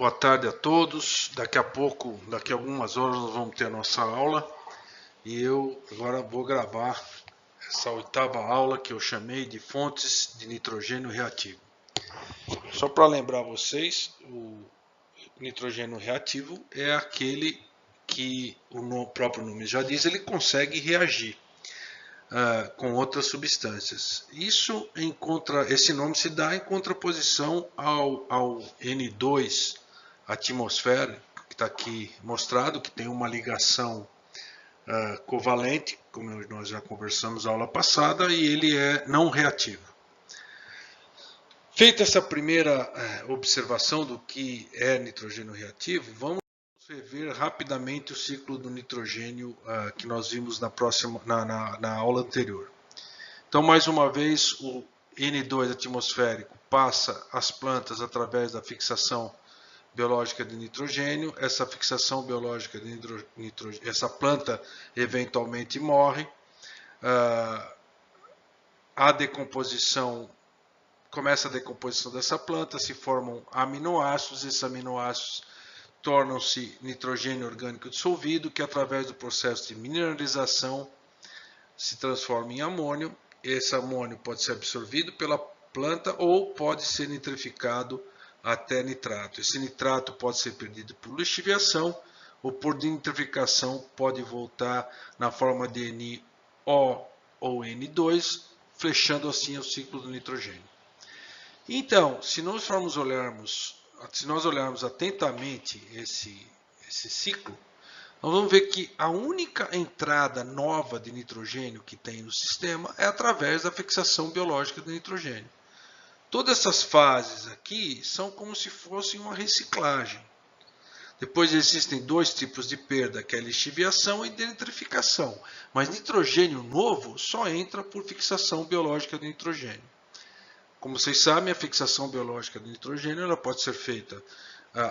Boa tarde a todos. Daqui a pouco, daqui a algumas horas, nós vamos ter a nossa aula. E eu agora vou gravar essa oitava aula que eu chamei de fontes de nitrogênio reativo. Só para lembrar vocês, o nitrogênio reativo é aquele que o próprio nome já diz, ele consegue reagir com outras substâncias. Esse nome se dá em contraposição ao N2 atmosférico, que está aqui mostrado, que tem uma ligação covalente, como nós já conversamos na aula passada, e ele é não reativo. Feita essa primeira observação do que é nitrogênio reativo, vamos rever rapidamente o ciclo do nitrogênio que nós vimos na aula anterior. Então, mais uma vez, o N2 atmosférico passa às plantas através da fixação biológica de nitrogênio. Essa fixação biológica de nitrogênio, essa planta eventualmente morre. Começa a decomposição dessa planta, se formam aminoácidos. Esses aminoácidos tornam-se nitrogênio orgânico dissolvido, que através do processo de mineralização se transforma em amônio. Esse amônio pode ser absorvido pela planta ou pode ser nitrificado até nitrato. Esse nitrato pode ser perdido por lixiviação ou por nitrificação, pode voltar na forma de NO ou N2, fechando assim o ciclo do nitrogênio. Então, se nós olharmos atentamente esse ciclo, nós vamos ver que a única entrada nova de nitrogênio que tem no sistema é através da fixação biológica do nitrogênio. Todas essas fases aqui são como se fossem uma reciclagem. Depois existem dois tipos de perda, que é a lixiviação e denitrificação. Mas nitrogênio novo só entra por fixação biológica do nitrogênio. Como vocês sabem, a fixação biológica do nitrogênio ela pode ser feita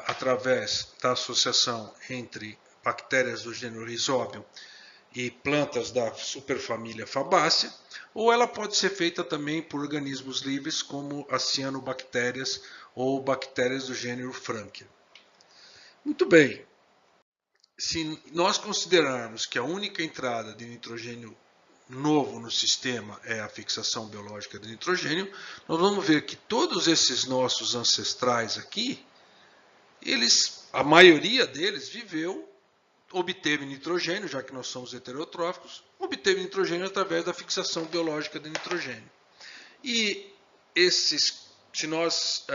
através da associação entre bactérias do gênero Rhizobium e plantas da superfamília Fabaceae, ou ela pode ser feita também por organismos livres como as cianobactérias ou bactérias do gênero Frankia. Muito bem, se nós considerarmos que a única entrada de nitrogênio novo no sistema é a fixação biológica de nitrogênio, nós vamos ver que todos esses nossos ancestrais aqui, a maioria deles obteve nitrogênio, já que nós somos heterotróficos, obteve nitrogênio através da fixação biológica de nitrogênio. E se nós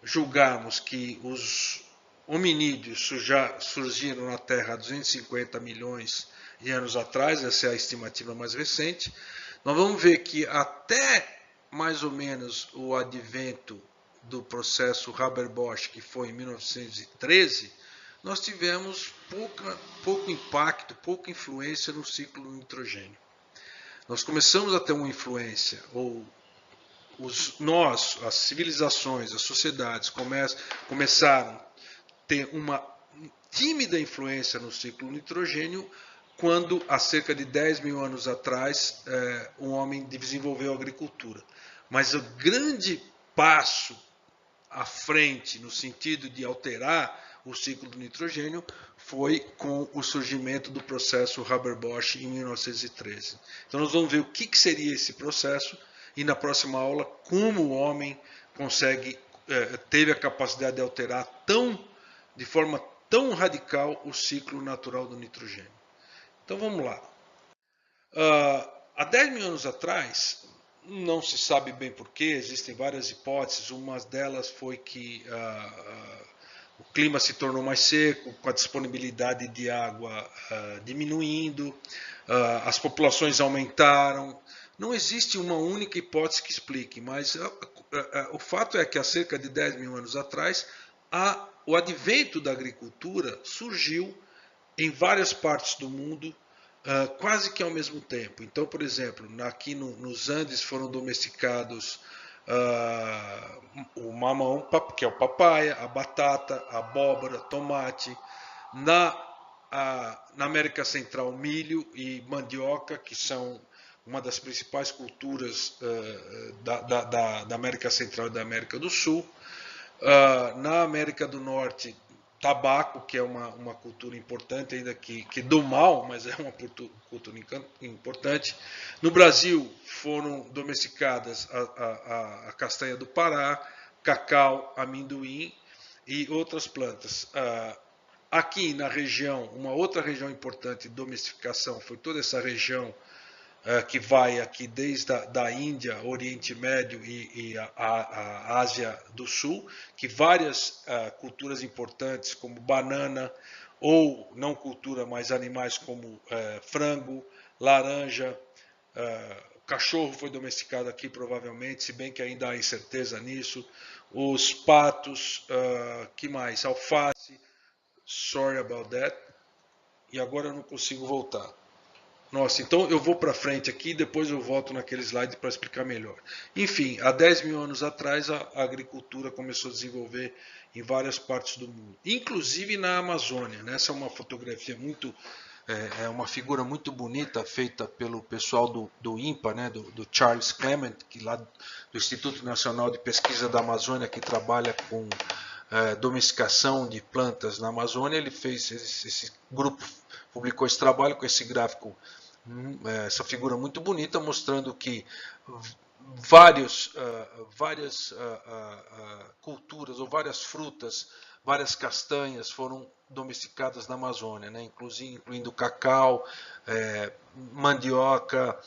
julgarmos que os hominídeos já surgiram na Terra há 250 milhões de anos atrás, essa é a estimativa mais recente, nós vamos ver que até mais ou menos o advento do processo Haber-Bosch, que foi em 1913, nós tivemos pouco impacto, pouca influência no ciclo do nitrogênio. Nós começamos a ter uma influência, ou as civilizações, as sociedades começaram a ter uma tímida influência no ciclo do nitrogênio quando, há cerca de 10 mil anos atrás, o homem desenvolveu a agricultura. Mas o grande passo à frente, no sentido de alterar o ciclo do nitrogênio, foi com o surgimento do processo Haber-Bosch em 1913. Então nós vamos ver o que seria esse processo e na próxima aula como o homem teve a capacidade de alterar de forma tão radical o ciclo natural do nitrogênio. Então vamos lá. Há 10 mil anos atrás, não se sabe bem porquê, existem várias hipóteses, uma delas foi que o clima se tornou mais seco, com a disponibilidade de água diminuindo, as populações aumentaram. Não existe uma única hipótese que explique, mas o fato é que há cerca de 10 mil anos atrás, o advento da agricultura surgiu em várias partes do mundo, quase que ao mesmo tempo. Então, por exemplo, aqui nos Andes foram domesticados o mamão, que é o papaya, a batata, a abóbora, tomate. Na América Central, milho e mandioca, que são uma das principais culturas da América Central e da América do Sul. Na América do Norte, tabaco, que é uma cultura importante, ainda que do mal, mas é uma cultura importante. No Brasil, foram domesticadas a castanha do Pará, cacau, amendoim e outras plantas. Aqui na região, uma outra região importante de domesticação foi toda essa região que vai aqui desde da Índia, Oriente Médio e a Ásia do Sul, que várias culturas importantes como banana, ou não cultura, mas animais como frango, laranja, cachorro foi domesticado aqui provavelmente, se bem que ainda há incerteza nisso, os patos, que mais? Alface, sorry about that, e agora eu não consigo voltar. Nossa, então eu vou para frente aqui e depois eu volto naquele slide para explicar melhor. Enfim, há 10 mil anos atrás a agricultura começou a desenvolver em várias partes do mundo, inclusive na Amazônia. Né? Essa é uma fotografia é uma figura muito bonita feita pelo pessoal do INPA, né? do Charles Clement, que lá do Instituto Nacional de Pesquisa da Amazônia, que trabalha com domesticação de plantas na Amazônia. Ele fez esse grupo publicou esse trabalho com esse gráfico, essa figura muito bonita, mostrando que várias culturas ou várias frutas, várias castanhas foram domesticadas na Amazônia, né? incluindo cacau, mandioca,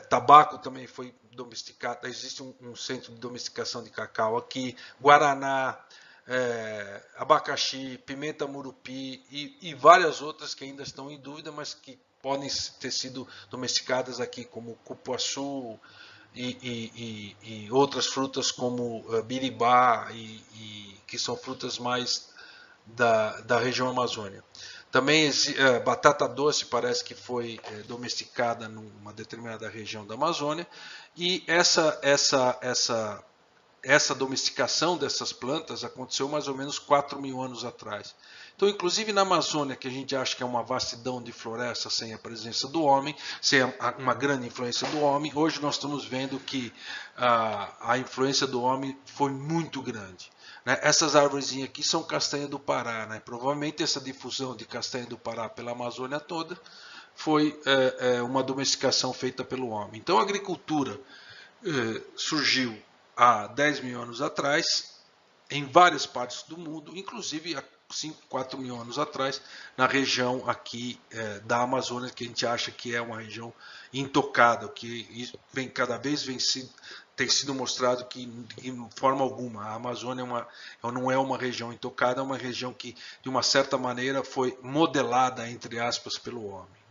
tabaco também foi domesticado. Existe um centro de domesticação de cacau aqui, guaraná, abacaxi, pimenta murupi e várias outras que ainda estão em dúvida, mas que podem ter sido domesticadas aqui, como cupuaçu e outras frutas como biribá, que são frutas mais da região Amazônia. Também batata doce parece que foi domesticada numa determinada região da Amazônia, e essa domesticação dessas plantas aconteceu mais ou menos 4 mil anos atrás. Então, inclusive na Amazônia, que a gente acha que é uma vastidão de floresta sem a presença do homem, sem uma grande influência do homem, hoje nós estamos vendo que a influência do homem foi muito grande. Né? Essas árvores aqui são castanha do Pará. Né? Provavelmente essa difusão de castanha do Pará pela Amazônia toda foi uma domesticação feita pelo homem. Então a agricultura surgiu há 10 mil anos atrás, em várias partes do mundo, inclusive há 5, 4 mil anos atrás, na região aqui da Amazônia, que a gente acha que é uma região intocada, que cada vez tem sido mostrado que, de forma alguma, a Amazônia não é uma região intocada, é uma região que, de uma certa maneira, foi modelada, entre aspas, pelo homem.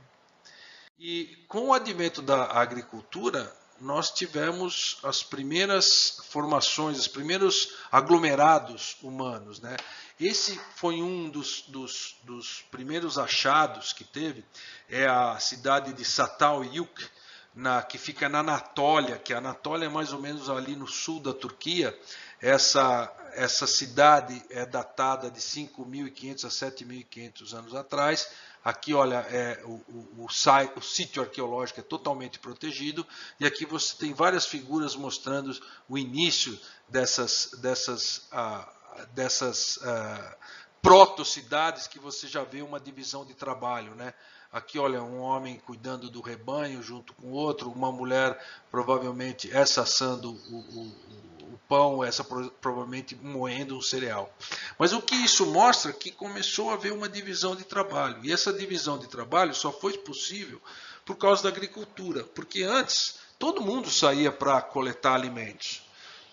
E com o advento da agricultura, nós tivemos as primeiras formações, os primeiros aglomerados humanos. Né? Esse foi um dos primeiros achados que teve, é a cidade de Çatalhöyük, que fica na Anatólia, que a Anatólia é mais ou menos ali no sul da Turquia. Essa cidade é datada de 5.500 a 7.500 anos atrás. Aqui, olha, o sítio arqueológico é totalmente protegido, e aqui você tem várias figuras mostrando o início dessas proto-cidades, que você já vê uma divisão de trabalho, né? Aqui, olha, um homem cuidando do rebanho junto com outro, uma mulher provavelmente essa assando o pão, essa provavelmente moendo um cereal. Mas o que isso mostra é que começou a haver uma divisão de trabalho. E essa divisão de trabalho só foi possível por causa da agricultura. Porque antes todo mundo saía para coletar alimentos.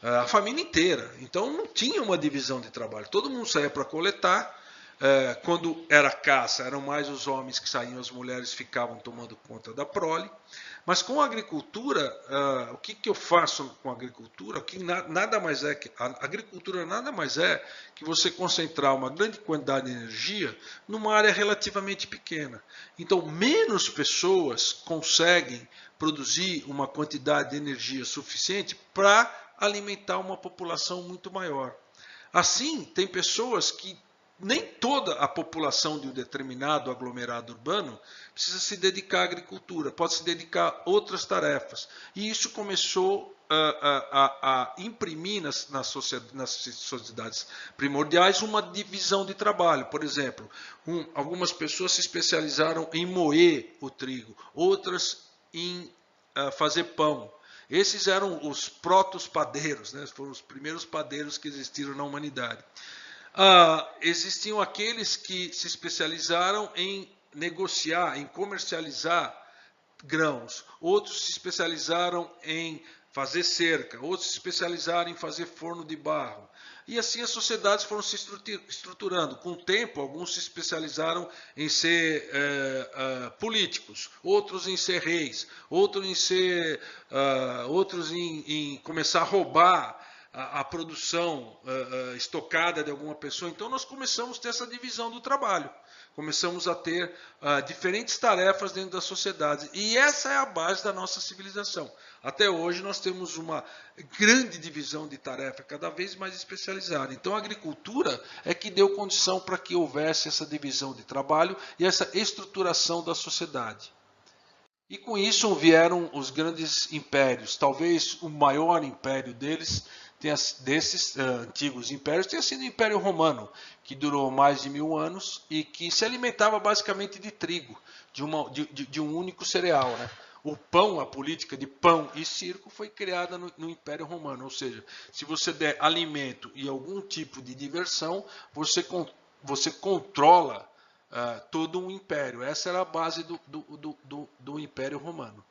A família inteira. Então não tinha uma divisão de trabalho. Todo mundo saía para coletar. Quando era caça, eram mais os homens que saíam, as mulheres ficavam tomando conta da prole. Mas com a agricultura, o que eu faço com a agricultura? Nada mais é que a agricultura nada mais é que você concentrar uma grande quantidade de energia numa área relativamente pequena. Então, menos pessoas conseguem produzir uma quantidade de energia suficiente para alimentar uma população muito maior. Assim, tem pessoas que nem toda a população de um determinado aglomerado urbano precisa se dedicar à agricultura, pode se dedicar a outras tarefas. E isso começou a imprimir nas sociedades primordiais uma divisão de trabalho. Por exemplo, algumas pessoas se especializaram em moer o trigo, outras em fazer pão. Esses eram os protos-padeiros, né? Foram os primeiros padeiros que existiram na humanidade. Existiam aqueles que se especializaram em negociar, em comercializar grãos. Outros se especializaram em fazer cerca. Outros se especializaram em fazer forno de barro. E assim as sociedades foram se estruturando. Com o tempo, alguns se especializaram em ser políticos, outros em ser reis, outros em começar a roubar a produção estocada de alguma pessoa. Então nós começamos a ter essa divisão do trabalho. Começamos a ter diferentes tarefas dentro da sociedade. E essa é a base da nossa civilização. Até hoje nós temos uma grande divisão de tarefa, cada vez mais especializada. Então a agricultura é que deu condição para que houvesse essa divisão de trabalho e essa estruturação da sociedade. E com isso vieram os grandes impérios. Talvez o maior império desses antigos impérios tenha sido o Império Romano, que durou mais de 1000 anos e que se alimentava basicamente de trigo, de um único cereal, né? O pão, a política de pão e circo foi criada no Império Romano. Ou seja, se você der alimento e algum tipo de diversão, você controla todo um império. Essa era a base do Império Romano.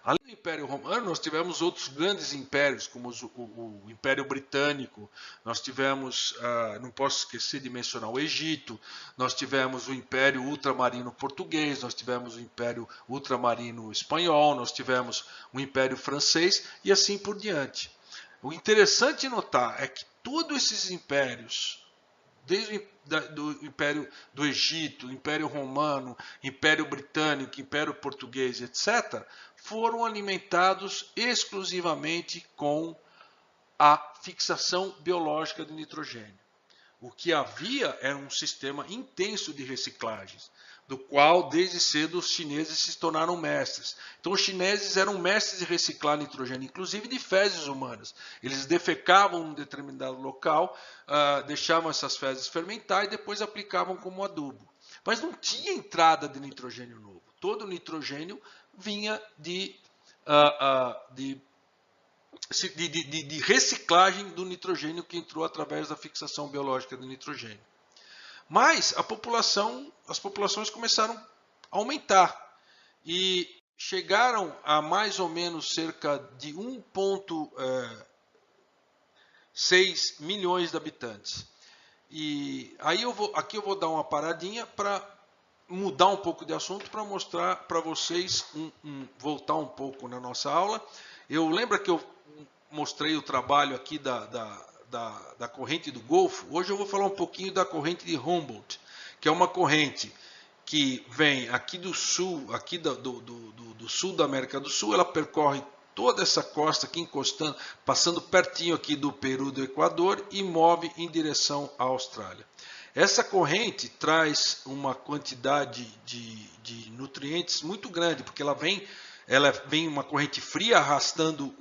Além do Império Romano, nós tivemos outros grandes impérios, como o Império Britânico, nós tivemos, não posso esquecer de mencionar o Egito, nós tivemos o Império Ultramarino Português, nós tivemos o Império Ultramarino Espanhol, nós tivemos o Império Francês e assim por diante. O interessante notar é que todos esses impérios, desde do Império do Egito, Império Romano, Império Britânico, Império Português, etc., foram alimentados exclusivamente com a fixação biológica do nitrogênio. O que havia era um sistema intenso de reciclagens, do qual desde cedo os chineses se tornaram mestres. Então os chineses eram mestres de reciclar nitrogênio, inclusive de fezes humanas. Eles defecavam em um determinado local, deixavam essas fezes fermentar e depois aplicavam como adubo. Mas não tinha entrada de nitrogênio novo. Todo o nitrogênio vinha de reciclagem do nitrogênio que entrou através da fixação biológica do nitrogênio. Mas as populações começaram a aumentar e chegaram a mais ou menos cerca de 1,6 milhões de habitantes. E aí aqui eu vou dar uma paradinha para mudar um pouco de assunto, para mostrar para vocês, voltar um pouco na nossa aula. Eu lembro que eu mostrei o trabalho aqui da corrente do Golfo. Hoje eu vou falar um pouquinho da corrente de Humboldt, que é uma corrente que vem aqui do sul, aqui do sul da América do Sul. Ela percorre toda essa costa aqui, encostando, passando pertinho aqui do Peru, do Equador, e move em direção à Austrália. Essa corrente traz uma quantidade de nutrientes muito grande, porque ela vem uma corrente fria arrastando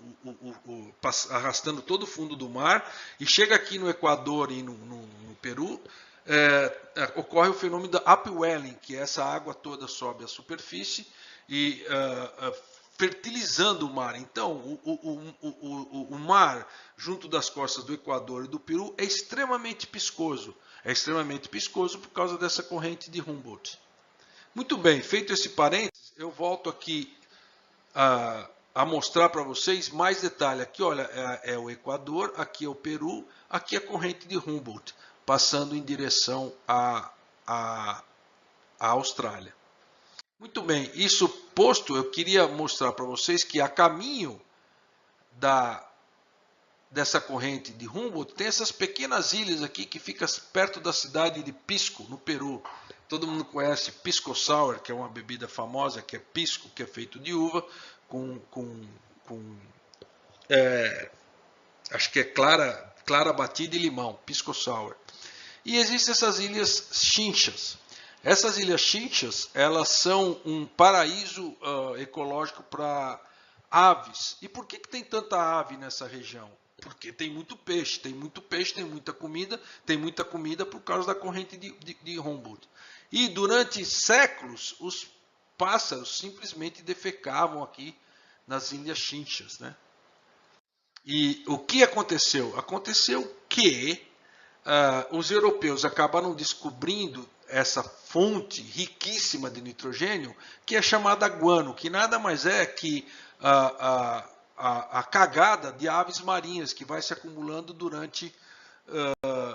todo o fundo do mar e chega aqui no Equador e no Peru. Ocorre o fenômeno da upwelling, que essa água toda sobe à superfície e fertilizando o mar. Então, o mar, junto das costas do Equador e do Peru, é extremamente piscoso. É extremamente piscoso por causa dessa corrente de Humboldt. Muito bem, feito esse parênteses, eu volto aqui a mostrar para vocês mais detalhe. Aqui, olha, é o Equador, aqui é o Peru, aqui é a corrente de Humboldt, passando em direção à Austrália. Muito bem, isso posto, eu queria mostrar para vocês que a caminho dessa corrente de Humboldt tem essas pequenas ilhas aqui que ficam perto da cidade de Pisco, no Peru. Todo mundo conhece Pisco Sour, que é uma bebida famosa, que é pisco, que é feito de uva, acho que é clara batida e limão, Pisco Sour. E existem essas ilhas Chinchas. Essas ilhas Chinchas, elas são um paraíso ecológico para aves. E por que tem tanta ave nessa região? Porque tem muito peixe, tem muita comida por causa da corrente de Humboldt. E durante séculos, os pássaros simplesmente defecavam aqui nas ilhas Chinchas, né? E o que aconteceu? Aconteceu que os europeus acabaram descobrindo essa fonte riquíssima de nitrogênio, que é chamada guano, que nada mais é que a cagada de aves marinhas que vai se acumulando durante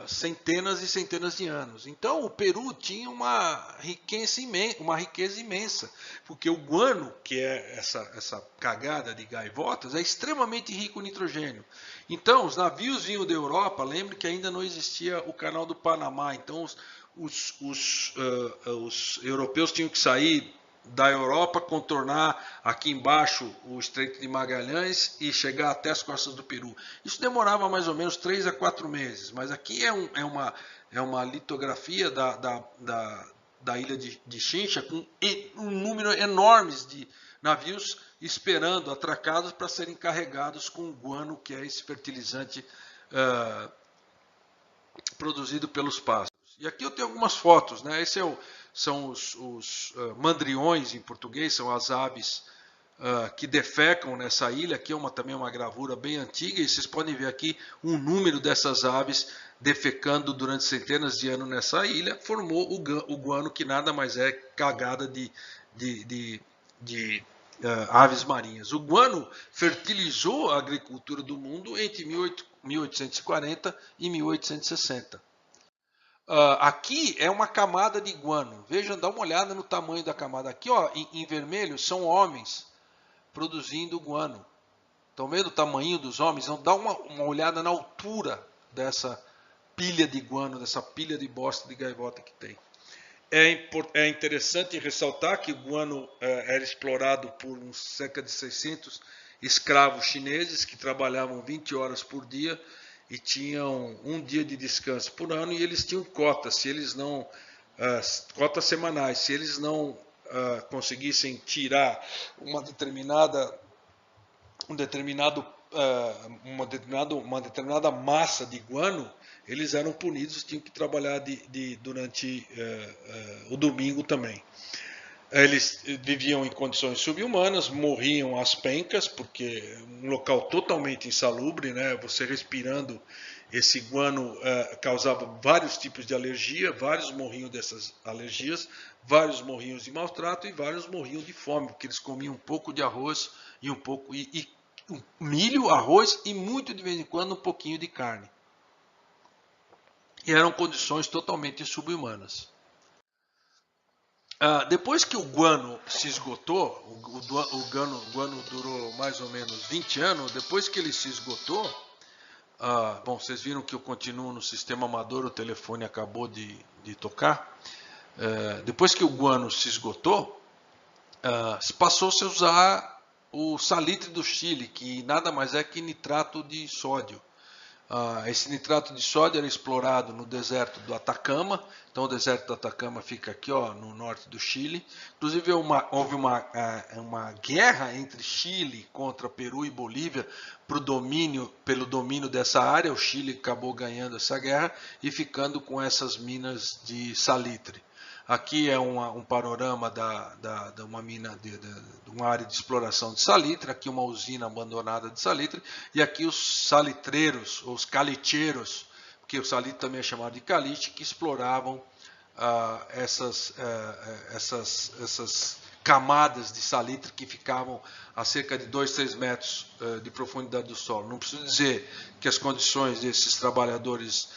centenas e centenas de anos. Então o Peru tinha uma riqueza imensa, porque o guano, que é essa cagada de gaivotas, é extremamente rico em nitrogênio. Então os navios vinham da Europa, lembre que ainda não existia o canal do Panamá, então os europeus tinham que sair da Europa, contornar aqui embaixo o Estreito de Magalhães e chegar até as costas do Peru. Isso demorava mais ou menos 3 a 4 meses, mas aqui é uma litografia da ilha de Chincha com um número enorme de navios esperando, atracados para serem carregados com guano, que é esse fertilizante produzido pelos pássaros. E aqui eu tenho algumas fotos, né? Esse são os mandriões em português, são as aves que defecam nessa ilha. Aqui é também uma gravura bem antiga, e vocês podem ver aqui um número dessas aves defecando durante centenas de anos nessa ilha. Formou o guano, que nada mais é cagada de aves marinhas. O guano fertilizou a agricultura do mundo entre 1840 e 1860. Aqui é uma camada de guano. Vejam, dá uma olhada no tamanho da camada. Aqui, ó, em vermelho, são homens produzindo guano. Estão vendo o tamanho dos homens? Então, dá uma olhada na altura dessa pilha de guano, dessa pilha de bosta de gaivota que tem. É interessante ressaltar que o guano era explorado por cerca de 600 escravos chineses que trabalhavam 20 horas por dia e tinham um dia de descanso por ano, e eles tinham cotas, cotas semanais. Se eles não conseguissem tirar uma determinada massa de guano, eles eram punidos, tinham que trabalhar durante o domingo também. Eles viviam em condições subhumanas, morriam às pencas, porque um local totalmente insalubre, né? Você respirando esse guano causava vários tipos de alergia, vários morriam dessas alergias, vários morriam de maltrato e vários morriam de fome, porque eles comiam um pouco de arroz e milho, arroz e muito de vez em quando um pouquinho de carne. E eram condições totalmente subhumanas. Depois que o guano se esgotou, o guano durou mais ou menos 20 anos, depois que ele se esgotou, bom, vocês viram que eu continuo no sistema amador, o telefone acabou de tocar. Depois que o guano se esgotou, passou-se a usar o salitre do Chile, que nada mais é que nitrato de sódio. Esse nitrato de sódio era explorado no deserto do Atacama. Então o deserto do Atacama fica aqui, ó, no norte do Chile. Inclusive houve uma guerra entre Chile contra Peru e Bolívia pelo domínio dessa área. O Chile acabou ganhando essa guerra e ficando com essas minas de salitre. Aqui é um panorama de uma mina, de uma área de exploração de salitre. Aqui uma usina abandonada de salitre. E aqui os salitreiros, os caliteiros, porque o salitre também é chamado de caliche, que exploravam essas camadas de salitre que ficavam a cerca de 2, 3 metros de profundidade do solo. Não preciso dizer que as condições desses trabalhadores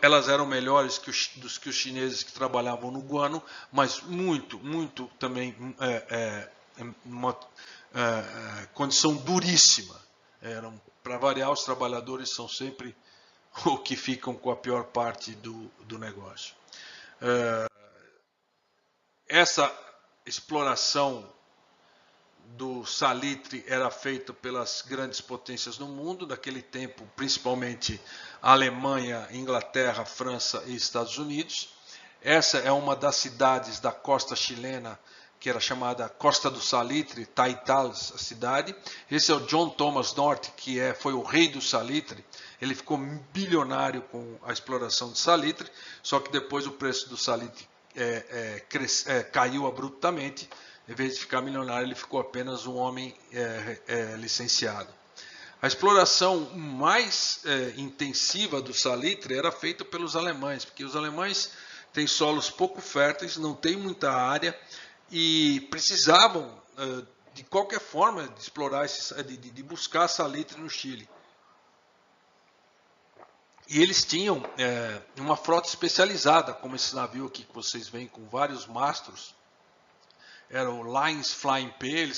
elas eram melhores dos que os chineses que trabalhavam no guano, mas muito também uma condição duríssima. Para variar, os trabalhadores são sempre o que ficam com a pior parte do negócio. Essa exploração do salitre era feito pelas grandes potências no mundo, naquele tempo, principalmente Alemanha, Inglaterra, França e Estados Unidos. Essa é uma das cidades da costa chilena, que era chamada Costa do Salitre, Taitales, a cidade. Esse é o John Thomas North, que foi o rei do salitre. Ele ficou bilionário com a exploração de salitre, só que depois o preço do salitre caiu abruptamente. Em vez de ficar milionário, ele ficou apenas um homem licenciado. A exploração mais intensiva do salitre era feita pelos alemães, porque os alemães têm solos pouco férteis, não têm muita área e precisavam, de qualquer forma, de explorar, de buscar salitre no Chile. E eles tinham uma frota especializada, como esse navio aqui que vocês veem, com vários mastros. Era o Lines Flying P.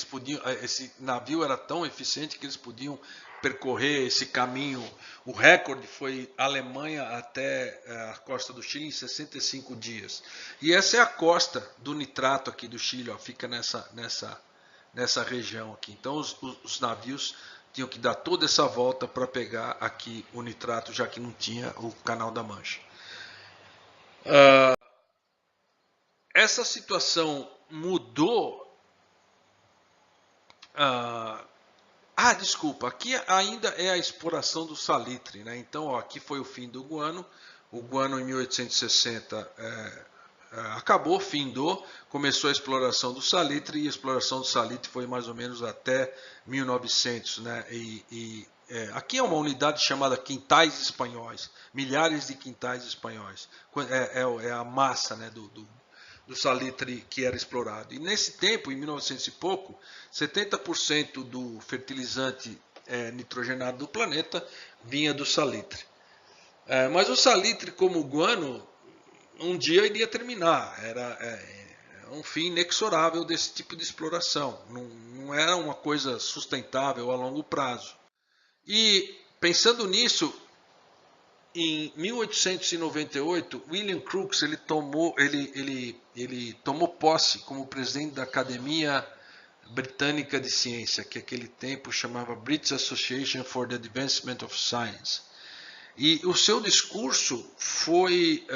Esse navio era tão eficiente que eles podiam percorrer esse caminho. O recorde foi Alemanha até a costa do Chile em 65 dias. E essa é a costa do nitrato aqui do Chile, ó, fica nessa região aqui. Então os navios tinham que dar toda essa volta para pegar aqui o nitrato, já que não tinha o Canal da Mancha. Essa situação mudou. Desculpa, aqui ainda é a exploração do salitre, né? Então, ó, aqui foi o fim do guano. O guano em 1860 acabou, findou, começou a exploração do salitre, e a exploração do salitre foi mais ou menos até 1900, né? Aqui é uma unidade chamada quintais espanhóis, milhares de quintais espanhóis. É a massa, né, do salitre que era explorado. E nesse tempo, em 1900 e pouco, 70% do fertilizante nitrogenado do planeta vinha do salitre. Mas o salitre, como o guano, um dia iria terminar. Era um fim inexorável desse tipo de exploração. Não era uma coisa sustentável a longo prazo. E pensando nisso, em 1898, William Crookes ele tomou posse como presidente da Academia Britânica de Ciência, que naquele tempo chamava British Association for the Advancement of Science. E o seu discurso foi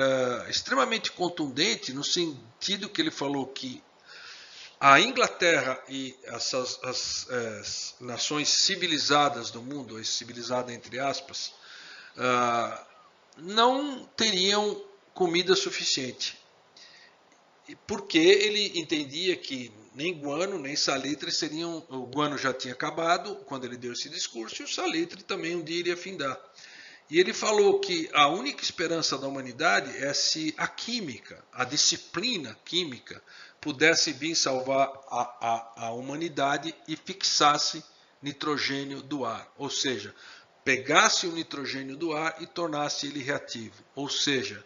extremamente contundente, no sentido que ele falou que a Inglaterra e as nações civilizadas do mundo, civilizada entre aspas, não teriam comida suficiente. Porque ele entendia que nem guano, nem salitre seriam... O guano já tinha acabado quando ele deu esse discurso, e o salitre também um dia iria findar. E ele falou que a única esperança da humanidade é se a química, a disciplina química, pudesse vir salvar a humanidade e fixasse nitrogênio do ar. Ou seja, pegasse o nitrogênio do ar e tornasse ele reativo. Ou seja,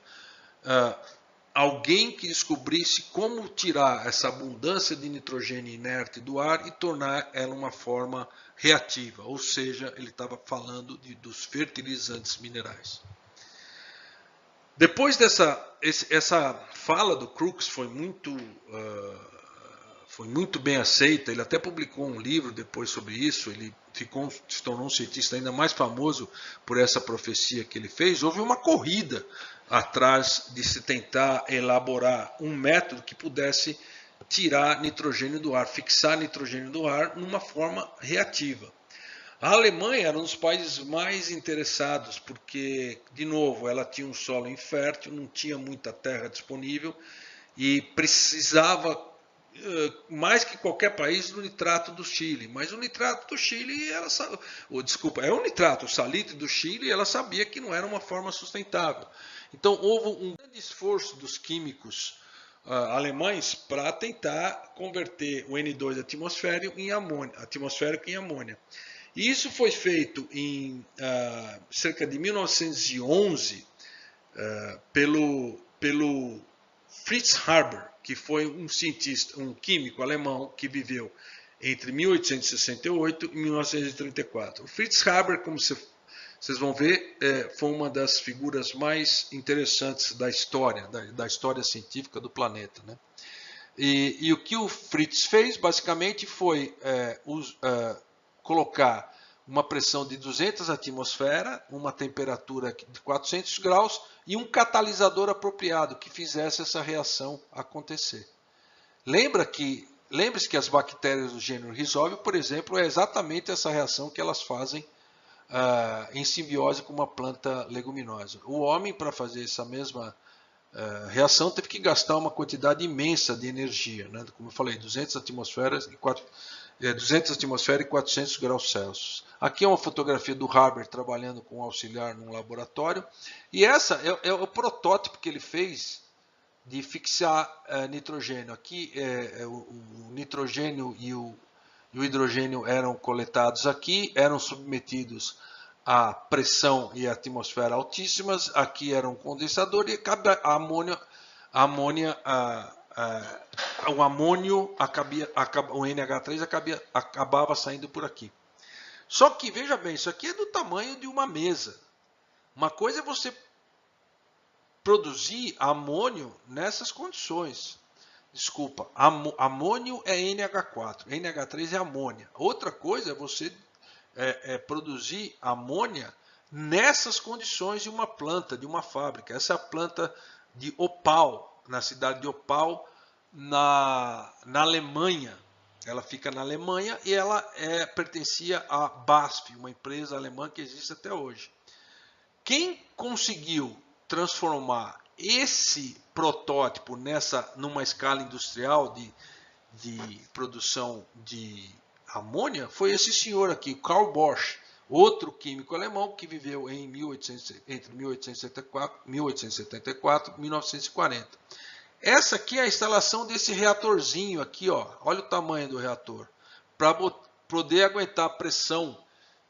alguém que descobrisse como tirar essa abundância de nitrogênio inerte do ar e tornar ela uma forma reativa. Ou seja, ele estava falando dos fertilizantes minerais. Depois essa fala do Crookes foi muito bem aceita. Ele até publicou um livro depois sobre isso. Ele se tornou um cientista ainda mais famoso por essa profecia que ele fez. Houve uma corrida atrás de se tentar elaborar um método que pudesse tirar nitrogênio do ar, fixar nitrogênio do ar numa forma reativa. A Alemanha era um dos países mais interessados, porque, de novo, ela tinha um solo infértil, não tinha muita terra disponível e precisava, mais que qualquer país, do nitrato do Chile. Mas o nitrato do Chile, é o nitrato, o salitre do Chile, ela sabia que não era uma forma sustentável. Então houve um grande esforço dos químicos alemães para tentar converter o N2 atmosférico em amônia. E isso foi feito em cerca de 1911 pelo Fritz Haber, que foi um cientista, um químico alemão que viveu entre 1868 e 1934. O Fritz Haber, como vocês vão ver, foi uma das figuras mais interessantes da história científica do planeta, né? E o que o Fritz fez, basicamente, foi colocar uma pressão de 200 atmosferas, uma temperatura de 400 graus e um catalisador apropriado que fizesse essa reação acontecer. Lembre-se que as bactérias do gênero Rhizobia, por exemplo, é exatamente essa reação que elas fazem em simbiose com uma planta leguminosa. O homem, para fazer essa mesma reação, teve que gastar uma quantidade imensa de energia, né? Como eu falei, 200 atmosferas e 400 graus Celsius. Aqui é uma fotografia do Haber trabalhando com um auxiliar num laboratório. E essa é o protótipo que ele fez de fixar nitrogênio. Aqui o nitrogênio e o hidrogênio eram coletados aqui, eram submetidos a pressão e atmosfera altíssimas. Aqui era um condensador e o amônio, o NH3 acabava saindo por aqui. Só que, veja bem, isso aqui é do tamanho de uma mesa. Uma coisa é você produzir amônio nessas condições. Desculpa, amônio é NH4, NH3 é amônia. Outra coisa é você produzir amônia nessas condições de uma planta, de uma fábrica. Essa é a planta de Opal, na cidade de Opal, na Alemanha. Ela fica na Alemanha e ela pertencia à BASF, uma empresa alemã que existe até hoje. Quem conseguiu transformar esse protótipo numa escala industrial de produção de amônia foi esse senhor aqui, Carl Bosch, outro químico alemão que viveu entre 1874 e 1940. Essa aqui é a instalação desse reatorzinho aqui, ó. Olha o tamanho do reator. Para poder aguentar a pressão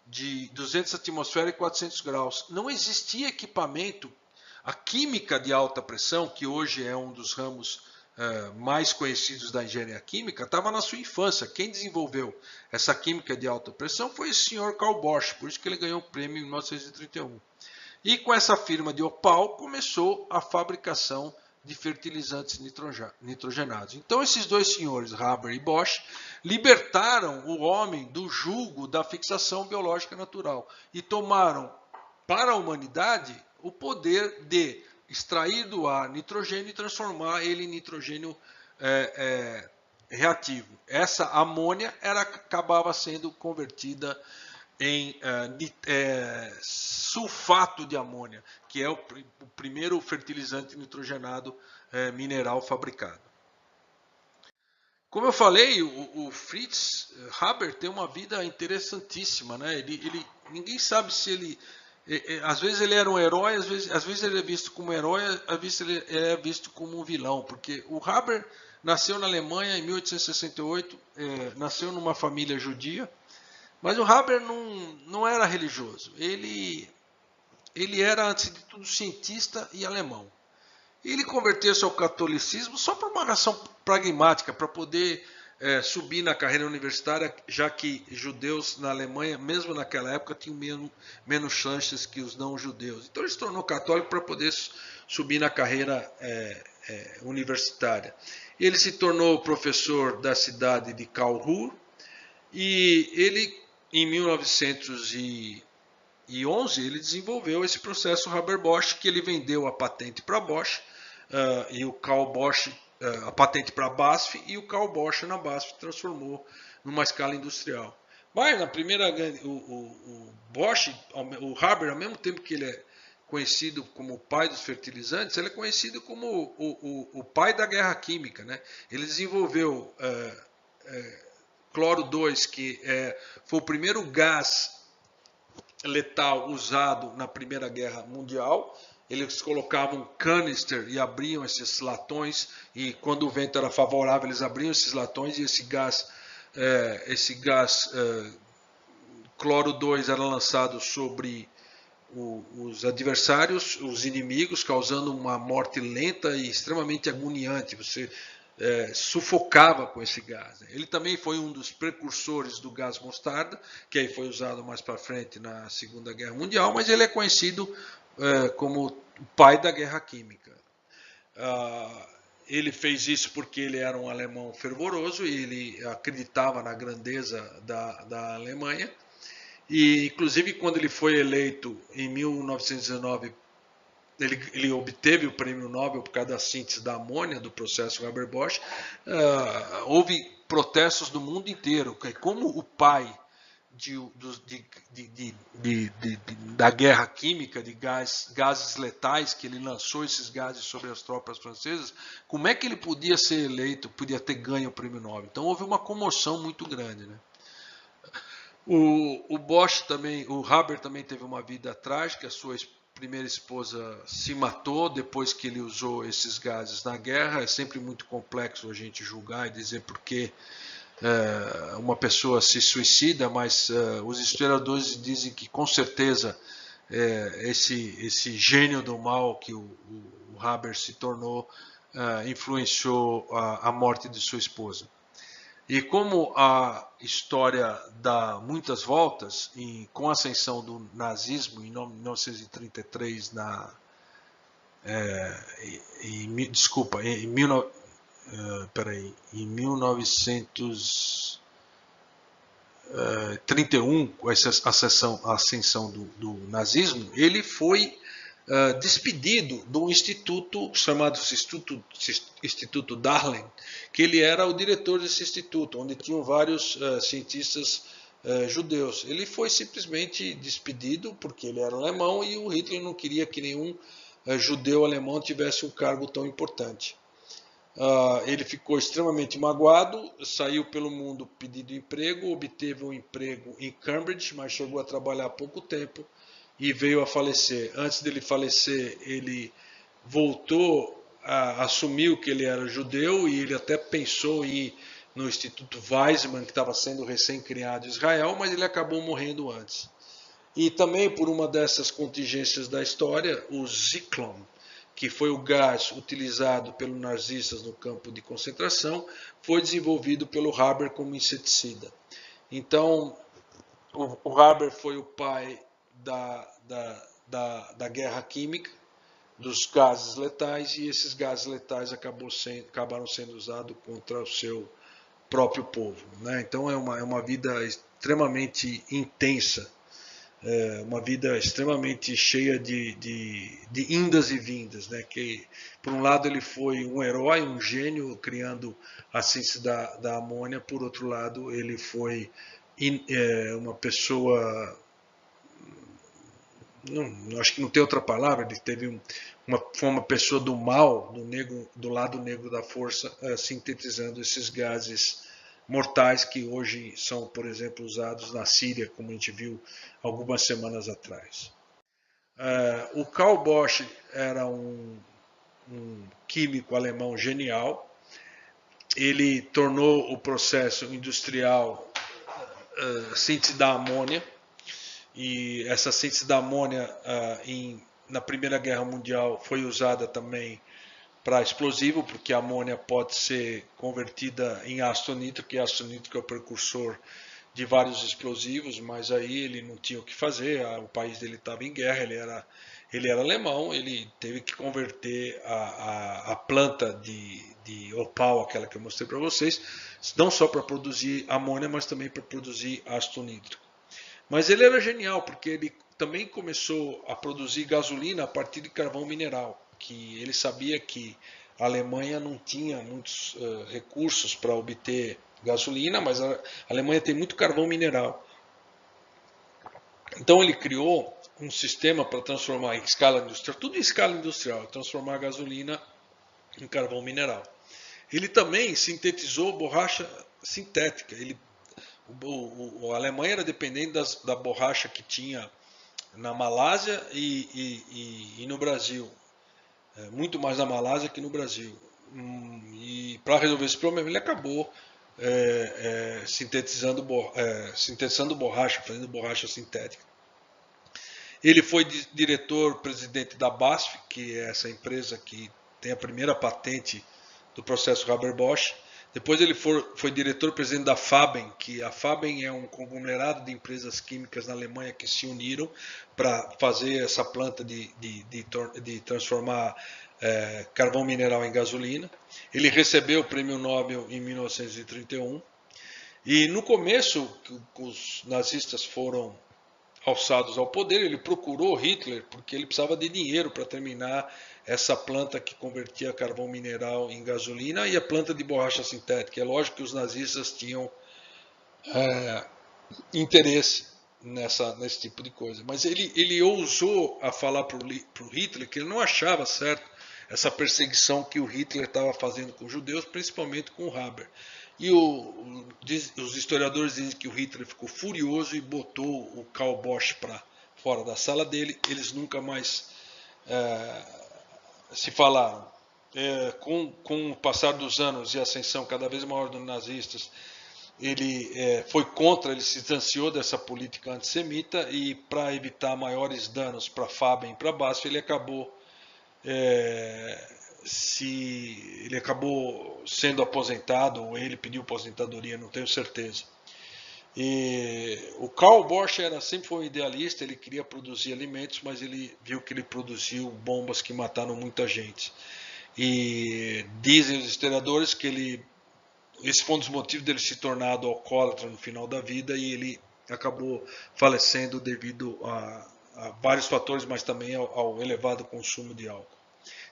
de 200 atmosferas e 400 graus. Não existia equipamento. A química de alta pressão, que hoje é um dos ramos mais conhecidos da engenharia química, estava na sua infância. Quem desenvolveu essa química de alta pressão foi o senhor Carl Bosch, por isso que ele ganhou o prêmio em 1931. E com essa firma de Opal começou a fabricação de fertilizantes nitrogenados. Então esses dois senhores, Haber e Bosch, libertaram o homem do jugo da fixação biológica natural e tomaram para a humanidade o poder de extrair do ar nitrogênio e transformar ele em nitrogênio reativo. Essa amônia acabava sendo convertida em sulfato de amônia, que é o primeiro fertilizante nitrogenado mineral fabricado. Como eu falei, o Fritz Haber tem uma vida interessantíssima, né? Ninguém sabe se ele... às vezes ele era um herói, às vezes ele é visto como herói, às vezes ele é visto como um vilão, porque o Haber nasceu na Alemanha em 1868, nasceu numa família judia, mas o Haber não era religioso. Ele era, antes de tudo, cientista e alemão. Ele converteu-se ao catolicismo só por uma razão pragmática, para poder subir na carreira universitária, já que judeus na Alemanha, mesmo naquela época, tinham menos chances que os não-judeus. Então ele se tornou católico para poder subir na carreira universitária. Ele se tornou professor da cidade de Karlsruhe e ele, em 1911, ele desenvolveu esse processo Haber-Bosch, que ele vendeu a patente para Bosch, e o Carl Bosch a patente para a BASF, e o Carl Bosch na BASF transformou numa escala industrial. Mas na primeira, o Bosch, o Haber, ao mesmo tempo que ele é conhecido como o pai dos fertilizantes, ele é conhecido como o pai da guerra química, né? Ele desenvolveu cloro 2, que foi o primeiro gás letal usado na Primeira Guerra Mundial. Eles colocavam canister e abriam esses latões, e quando o vento era favorável eles abriam esses latões, e esse gás cloro 2 era lançado sobre os adversários, os inimigos, causando uma morte lenta e extremamente agoniante. Você sufocava com esse gás. Ele também foi um dos precursores do gás mostarda, que aí foi usado mais para frente na Segunda Guerra Mundial, mas ele é conhecido como o pai da guerra química. Ele fez isso porque ele era um alemão fervoroso e ele acreditava na grandeza da Alemanha. E, inclusive, quando ele foi eleito em 1919, ele obteve o prêmio Nobel por causa da síntese da amônia, do processo Haber-Bosch. Houve protestos do mundo inteiro. Como o pai da guerra química, de gases letais, que ele lançou esses gases sobre as tropas francesas, como é que ele podia ser eleito, podia ter ganho o prêmio Nobel? Então houve uma comoção muito grande, né? O Bosch também, o Haber também teve uma vida trágica. A sua primeira esposa se matou depois que ele usou esses gases na guerra. É sempre muito complexo a gente julgar e dizer por que uma pessoa se suicida, mas os historiadores dizem que com certeza esse gênio do mal que o Haber se tornou influenciou a morte de sua esposa. E como a história dá muitas voltas, com a ascensão do nazismo em 1933, em 1931, com essa ascensão do nazismo, ele foi despedido de um instituto chamado Instituto Dahlem, que ele era o diretor desse instituto, onde tinham vários cientistas judeus. Ele foi simplesmente despedido porque ele era alemão e o Hitler não queria que nenhum judeu alemão tivesse um cargo tão importante. Ele ficou extremamente magoado, saiu pelo mundo pedindo emprego, obteve um emprego em Cambridge, mas chegou a trabalhar pouco tempo e veio a falecer. Antes dele falecer, ele voltou, assumiu que ele era judeu e ele até pensou em ir no Instituto Weizmann, que estava sendo recém-criado em Israel, mas ele acabou morrendo antes. E também por uma dessas contingências da história, o Zyklon, que foi o gás utilizado pelos nazistas no campo de concentração, foi desenvolvido pelo Haber como inseticida. Então, o Haber foi o pai da guerra química, dos gases letais, e esses gases letais acabaram sendo usados contra o seu próprio povo, né? Então é uma vida extremamente intensa, uma vida extremamente cheia de indas e vindas, né? Que por um lado ele foi um herói, um gênio, criando a ciência da amônia. Por outro lado, ele foi uma pessoa, não, acho que não tem outra palavra, ele teve foi uma pessoa do mal, do lado negro da força, sintetizando esses gases mortais que hoje são, por exemplo, usados na Síria, como a gente viu algumas semanas atrás. O Karl Bosch era um químico alemão genial. Ele tornou o processo industrial síntese da amônia, e essa síntese da amônia na Primeira Guerra Mundial foi usada também para explosivo, porque a amônia pode ser convertida em ácido nítrico, que ácido nítrico é o precursor de vários explosivos, mas aí ele não tinha o que fazer, o país dele estava em guerra, ele era alemão, ele teve que converter a planta de opal, aquela que eu mostrei para vocês, não só para produzir amônia, mas também para produzir ácido nítrico. Mas ele era genial, porque ele também começou a produzir gasolina a partir de carvão mineral, que ele sabia que a Alemanha não tinha muitos recursos para obter gasolina, mas a Alemanha tem muito carvão mineral. Então ele criou um sistema para transformar em escala industrial, tudo em escala industrial, transformar a gasolina em carvão mineral. Ele também sintetizou borracha sintética. A Alemanha era dependente da borracha que tinha na Malásia e no Brasil, muito mais na Malásia que no Brasil. E para resolver esse problema ele acabou sintetizando borracha, fazendo borracha sintética. Ele foi diretor-presidente da BASF, que é essa empresa que tem a primeira patente do processo Haber-Bosch. Depois ele foi diretor-presidente da Faben, que a Faben é um conglomerado de empresas químicas na Alemanha que se uniram para fazer essa planta de transformar carvão mineral em gasolina. Ele recebeu o prêmio Nobel em 1931. E no começo, que os nazistas foram alçados ao poder, ele procurou Hitler porque ele precisava de dinheiro para terminar essa planta que convertia carvão mineral em gasolina e a planta de borracha sintética. É lógico que os nazistas tinham interesse nesse tipo de coisa, mas ele ousou a falar para o Hitler que ele não achava certo essa perseguição que o Hitler estava fazendo com os judeus, principalmente com o Haber. E os historiadores dizem que o Hitler ficou furioso e botou o Karl Bosch para fora da sala dele. Eles nunca mais se falaram. Com o passar dos anos e a ascensão cada vez maior dos nazistas, ele foi contra, ele se distanciou dessa política antissemita e, para evitar maiores danos para Faben e para BASF, ele acabou sendo aposentado, ou ele pediu aposentadoria, não tenho certeza. E o Karl Bosch sempre foi um idealista, ele queria produzir alimentos, mas ele viu que ele produziu bombas que mataram muita gente. E dizem os historiadores que esse foi um dos motivos dele se tornar alcoólatra no final da vida, e ele acabou falecendo devido a vários fatores, mas também ao elevado consumo de álcool.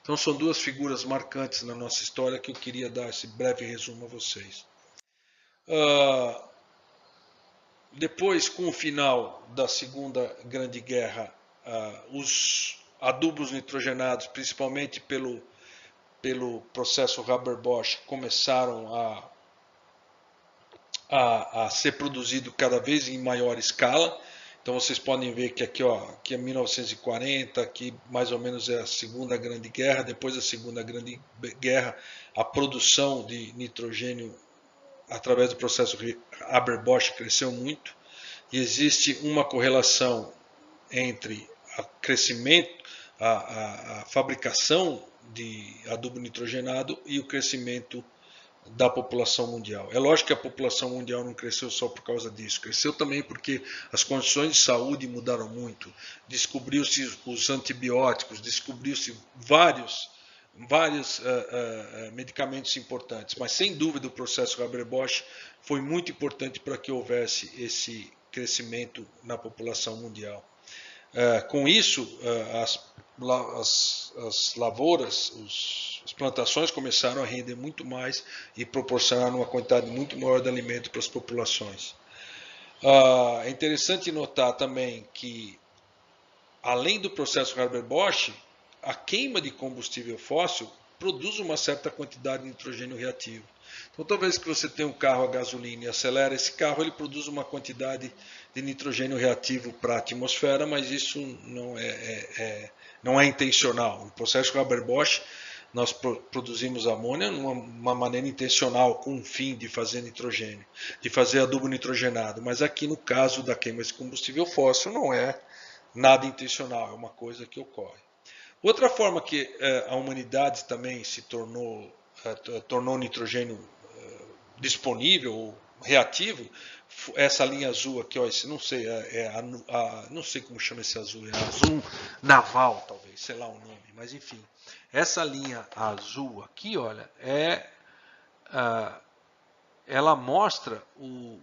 Então são duas figuras marcantes na nossa história que eu queria dar esse breve resumo a vocês. Depois, com o final da Segunda Grande Guerra, os adubos nitrogenados, principalmente pelo processo Haber-Bosch, começaram a ser produzido cada vez em maior escala. Então vocês podem ver que aqui é 1940, aqui mais ou menos é a Segunda Grande Guerra. Depois da Segunda Grande Guerra, a produção de nitrogênio através do processo Haber-Bosch cresceu muito. E existe uma correlação entre o crescimento, a fabricação de adubo nitrogenado e o crescimento da população mundial. É lógico que a população mundial não cresceu só por causa disso, cresceu também porque as condições de saúde mudaram muito, descobriu-se os antibióticos, descobriu-se vários medicamentos importantes, mas sem dúvida o processo Haber-Bosch foi muito importante para que houvesse esse crescimento na população mundial. Com isso, as lavouras, as plantações começaram a render muito mais e proporcionaram uma quantidade muito maior de alimento para as populações. É interessante notar também que, além do processo Haber-Bosch, a queima de combustível fóssil produz uma certa quantidade de nitrogênio reativo. Então, toda vez que você tem um carro a gasolina e acelera esse carro, ele produz uma quantidade de nitrogênio reativo para a atmosfera, mas isso não é intencional. No processo Haber-Bosch, nós produzimos amônia de uma maneira intencional, com o fim de fazer nitrogênio, de fazer adubo nitrogenado. Mas aqui, no caso da queima de combustível fóssil, não é nada intencional, é uma coisa que ocorre. Outra forma que a humanidade também se tornou nitrogênio disponível ou reativo, essa linha azul aqui, ó, esse não sei, não sei como chama esse azul, é azul naval talvez, sei lá o nome, mas enfim, essa linha azul aqui, olha, ela mostra o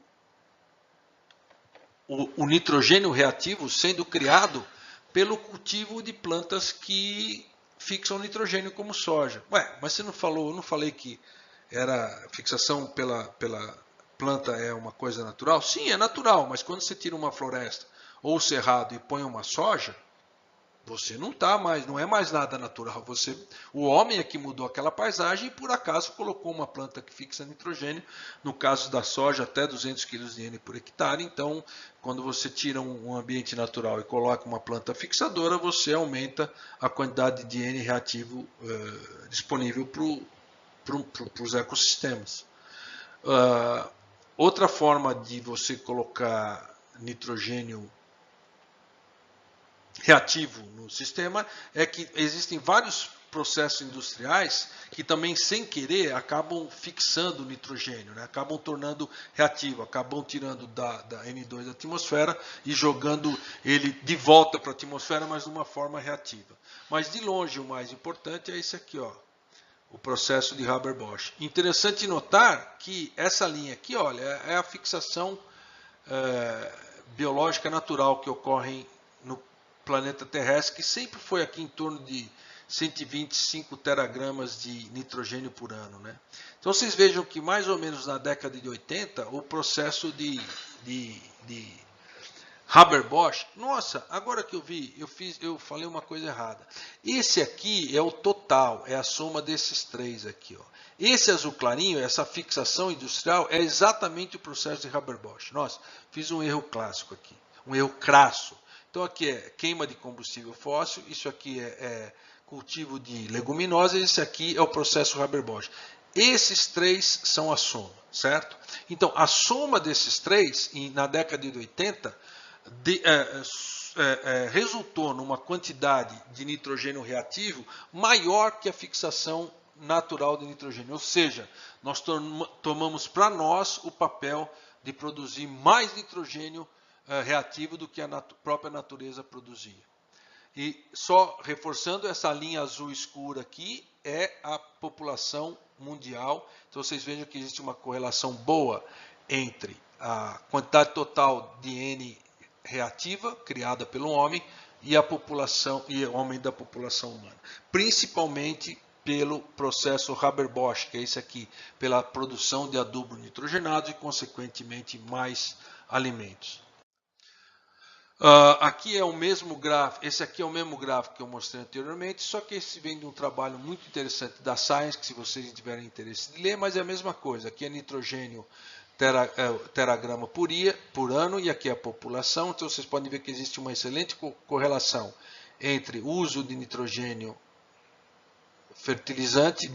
nitrogênio reativo sendo criado pelo cultivo de plantas que fixam nitrogênio, como soja. Mas você não falou, eu não falei que fixação pela planta é uma coisa natural? Sim, é natural, mas quando você tira uma floresta ou um cerrado e põe uma soja, você não é mais nada natural. O homem é que mudou aquela paisagem e por acaso colocou uma planta que fixa nitrogênio, no caso da soja até 200 kg de N por hectare. Então, quando você tira um ambiente natural e coloca uma planta fixadora, você aumenta a quantidade de N reativo disponível para os ecossistemas. Outra forma de você colocar nitrogênio reativo no sistema é que existem vários processos industriais que também, sem querer, acabam fixando o nitrogênio, né? Acabam tornando reativo, acabam tirando da N2 da atmosfera e jogando ele de volta para a atmosfera, mas de uma forma reativa. Mas, de longe, o mais importante é esse aqui, ó, o processo de Haber-Bosch. Interessante notar que essa linha aqui, olha, é a fixação biológica natural que ocorre no planeta terrestre, que sempre foi aqui em torno de 125 teragramas de nitrogênio por ano, né? Então vocês vejam que mais ou menos na década de 80, o processo de Haber-Bosch, nossa, agora que eu vi, eu falei uma coisa errada. Esse aqui é o total, é a soma desses três aqui, ó. Esse azul clarinho, essa fixação industrial, é exatamente o processo de Haber-Bosch. Nossa, fiz um erro clássico aqui, um erro crasso. Então aqui é queima de combustível fóssil, isso aqui é cultivo de leguminosas, esse aqui é o processo Haber-Bosch. Esses três são a soma, certo? Então a soma desses três, na década de 80, resultou numa quantidade de nitrogênio reativo maior que a fixação natural de nitrogênio. Ou seja, nós tomamos para nós o papel de produzir mais nitrogênio reativo do que a própria natureza produzia. E só reforçando, essa linha azul escura aqui é a população mundial. Então vocês vejam que existe uma correlação boa entre a quantidade total de N reativa criada pelo homem e a população e o aumento da população humana, principalmente pelo processo Haber-Bosch, que é esse aqui, pela produção de adubo nitrogenado e consequentemente mais alimentos. Aqui é o mesmo gráfico, esse aqui é o mesmo gráfico que eu mostrei anteriormente, só que esse vem de um trabalho muito interessante da Science, que se vocês tiverem interesse de ler, mas é a mesma coisa. Aqui é nitrogênio teragrama por ano, e aqui é a população. Então vocês podem ver que existe uma excelente correlação entre o uso de nitrogênio fertilizante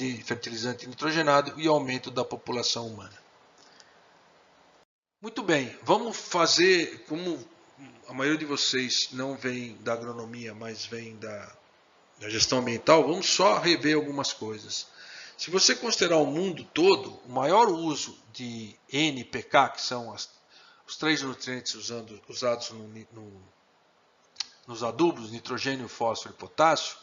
nitrogenado e o aumento da população humana. Muito bem, vamos fazer, como a maioria de vocês não vem da agronomia, mas vem da gestão ambiental, vamos só rever algumas coisas. Se você considerar o mundo todo, o maior uso de NPK, que são os três nutrientes usados nos adubos, nitrogênio, fósforo e potássio,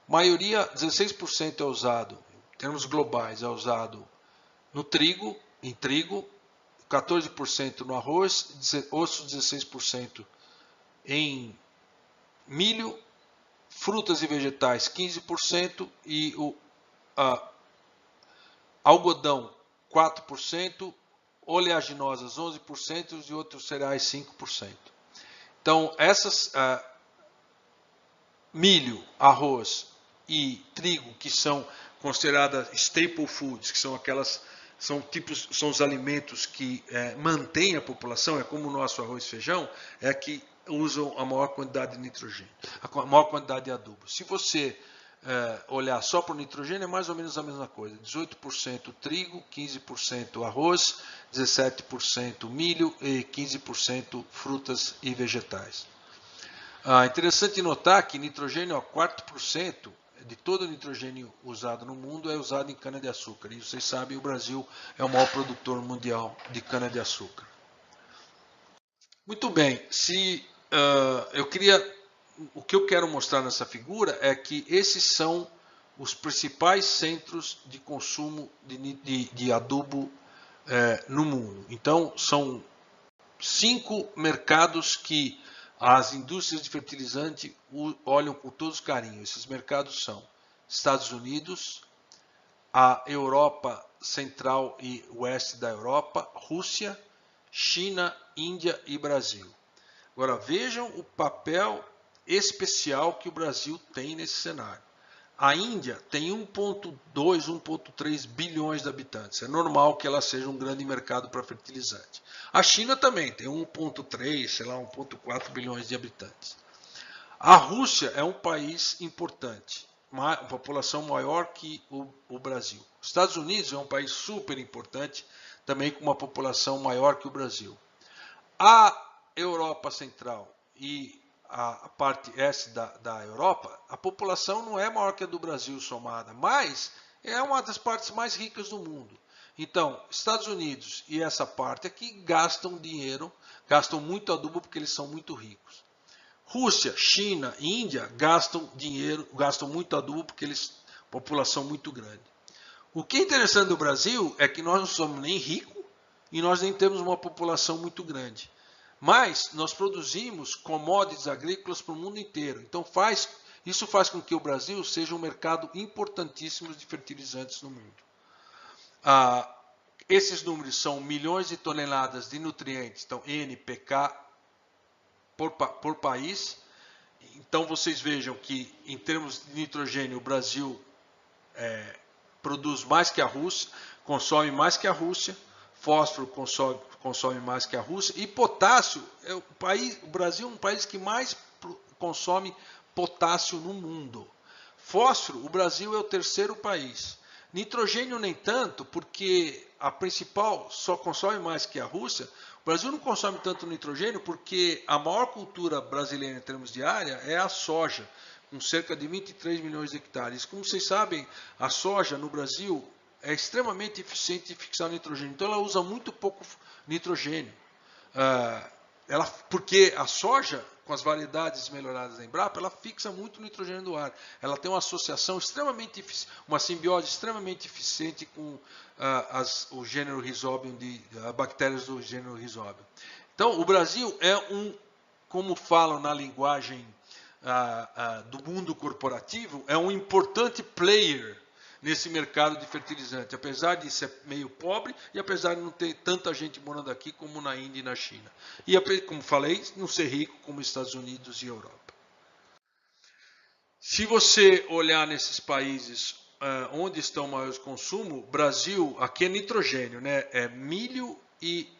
a maioria, 16% é usado, em termos globais, é usado no trigo, em trigo, 14% no arroz, outros 16% em milho, frutas e vegetais 15% e o algodão 4%, oleaginosas 11% e outros cereais 5%. Então, essas milho, arroz e trigo, que são consideradas staple foods, que são aquelas são os alimentos que mantêm a população, é como o nosso arroz e feijão, é que usam a maior quantidade de nitrogênio, a maior quantidade de adubo. Se você olhar só para o nitrogênio, é mais ou menos a mesma coisa. 18% trigo, 15% arroz, 17% milho e 15% frutas e vegetais. Interessante notar que nitrogênio, 4% de todo o nitrogênio usado no mundo é usado em cana-de-açúcar. E vocês sabem, o Brasil é o maior produtor mundial de cana-de-açúcar. Muito bem, o que eu quero mostrar nessa figura é que esses são os principais centros de consumo de adubo no mundo. Então, são 5 mercados que as indústrias de fertilizante olham com todos carinho. Esses mercados são Estados Unidos, a Europa Central e Oeste da Europa, Rússia, China, Índia e Brasil. Agora vejam o papel especial que o Brasil tem nesse cenário. A Índia tem 1,2, 1,3 bilhões de habitantes. É normal que ela seja um grande mercado para fertilizante. A China também tem 1,3, 1,4 bilhões de habitantes. A Rússia é um país importante, uma população maior que o Brasil. Os Estados Unidos é um país super importante, também com uma população maior que o Brasil. A Europa Central e a parte este da Europa, a população não é maior que a do Brasil somada, mas é uma das partes mais ricas do mundo. Então, Estados Unidos e essa parte aqui gastam dinheiro, gastam muito adubo porque eles são muito ricos. Rússia, China, Índia gastam dinheiro, gastam muito adubo porque eles população muito grande. O que é interessante do Brasil é que nós não somos nem ricos e nós nem temos uma população muito grande. Mas nós produzimos commodities agrícolas para o mundo inteiro. Então isso faz com que o Brasil seja um mercado importantíssimo de fertilizantes no mundo. Esses números são milhões de toneladas de nutrientes, então NPK por país. Então vocês vejam que em termos de nitrogênio o Brasil produz mais que a Rússia, consome mais que a Rússia, fósforo consome mais que a Rússia, e potássio, o Brasil é um país que mais consome potássio no mundo. Fósforo, o Brasil é o terceiro país. Nitrogênio nem tanto, porque a principal só consome mais que a Rússia. O Brasil não consome tanto nitrogênio porque a maior cultura brasileira em termos de área é a soja, com cerca de 23 milhões de hectares. Como vocês sabem, a soja no Brasil é extremamente eficiente em fixar nitrogênio. Então ela usa muito pouco nitrogênio. Porque a soja, com as variedades melhoradas da Embrapa, ela fixa muito nitrogênio do ar. Ela tem uma associação extremamente eficiente, uma simbiose extremamente eficiente com o gênero Rhizobium, bactérias do gênero Rhizobium. Então o Brasil é como falam na linguagem do mundo corporativo, é um importante player nesse mercado de fertilizante, apesar de ser meio pobre e apesar de não ter tanta gente morando aqui como na Índia e na China. E, como falei, não ser rico como Estados Unidos e Europa. Se você olhar nesses países onde estão maiores consumo, Brasil, aqui é nitrogênio, né? É milho e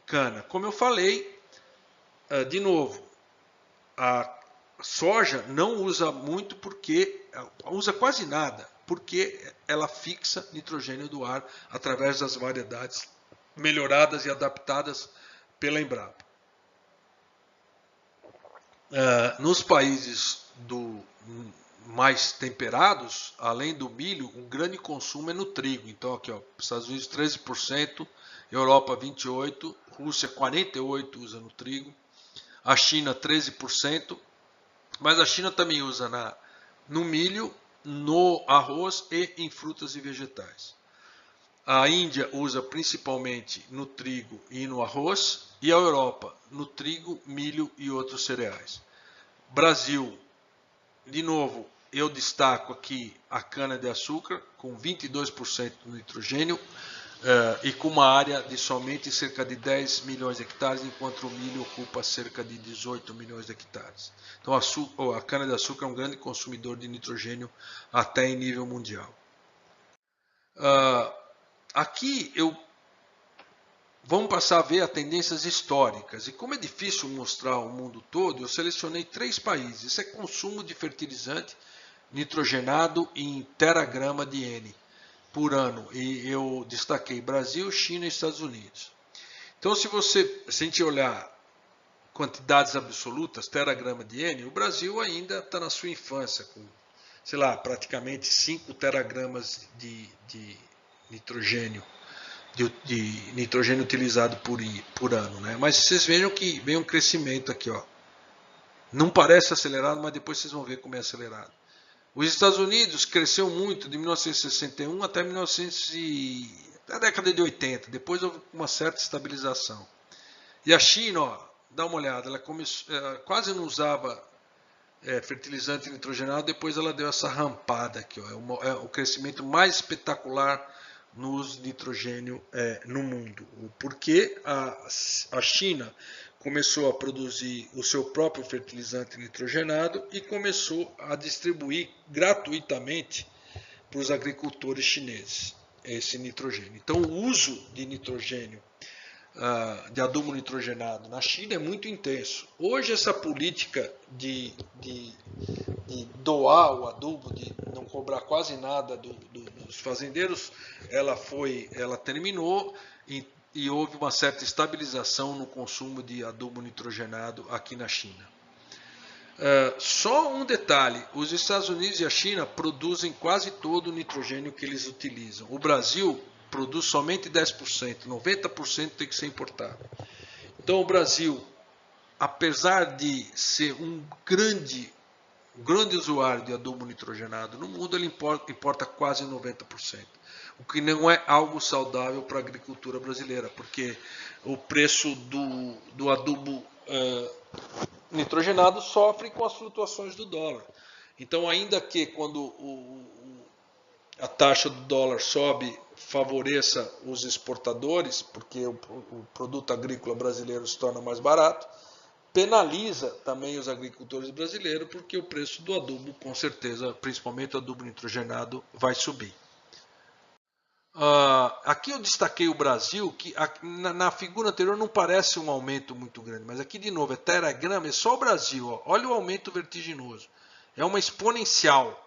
cana. Como eu falei, de novo, a soja não usa muito porque usa quase nada, porque ela fixa nitrogênio do ar através das variedades melhoradas e adaptadas pela Embrapa. Nos países mais temperados, além do milho, um grande consumo é no trigo. Então aqui, Estados Unidos 13%, Europa 28%, Rússia 48% usa no trigo, a China 13%, mas a China também usa no milho, no arroz e em frutas e vegetais. A Índia usa principalmente no trigo e no arroz, e a Europa no trigo, milho e outros cereais. Brasil, de novo, eu destaco aqui a cana-de-açúcar, com 22% de nitrogênio, e com uma área de somente cerca de 10 milhões de hectares, enquanto o milho ocupa cerca de 18 milhões de hectares. Então a cana-de-açúcar é um grande consumidor de nitrogênio até em nível mundial. Aqui vamos passar a ver as tendências históricas. E como é difícil mostrar o mundo todo, eu selecionei 3 países. Isso é consumo de fertilizante nitrogenado em teragrama de N por ano, e eu destaquei Brasil, China e Estados Unidos. Então, se a gente olhar quantidades absolutas, teragrama de N, o Brasil ainda está na sua infância, com, sei lá, praticamente 5 teragramas de nitrogênio, de nitrogênio utilizado por ano, né? Mas vocês vejam que vem um crescimento aqui, ó. Não parece acelerado, mas depois vocês vão ver como é acelerado. Os Estados Unidos cresceu muito de 1961 até a década de 80. Depois houve uma certa estabilização. E a China, ó, dá uma olhada, ela quase não usava fertilizante nitrogenado, depois ela deu essa rampada aqui. Ó, é o crescimento mais espetacular no uso de nitrogênio no mundo. Porque a China começou a produzir o seu próprio fertilizante nitrogenado e começou a distribuir gratuitamente para os agricultores chineses esse nitrogênio. Então o uso de nitrogênio, de adubo nitrogenado na China é muito intenso. Hoje essa política de doar o adubo, de não cobrar quase nada dos fazendeiros, ela terminou e houve uma certa estabilização no consumo de adubo nitrogenado aqui na China. Só um detalhe: os Estados Unidos e a China produzem quase todo o nitrogênio que eles utilizam. O Brasil produz somente 10%, 90% tem que ser importado. Então o Brasil, apesar de ser um grande usuário de adubo nitrogenado no mundo, ele importa quase 90%. O que não é algo saudável para a agricultura brasileira, porque o preço do adubo nitrogenado sofre com as flutuações do dólar. Então, ainda que quando a taxa do dólar sobe, favoreça os exportadores, porque o produto agrícola brasileiro se torna mais barato, penaliza também os agricultores brasileiros, porque o preço do adubo, com certeza, principalmente o adubo nitrogenado, vai subir. Aqui eu destaquei o Brasil, que na figura anterior não parece um aumento muito grande, mas aqui de novo é teragrama, é só o Brasil. Ó. Olha o aumento vertiginoso. É uma exponencial.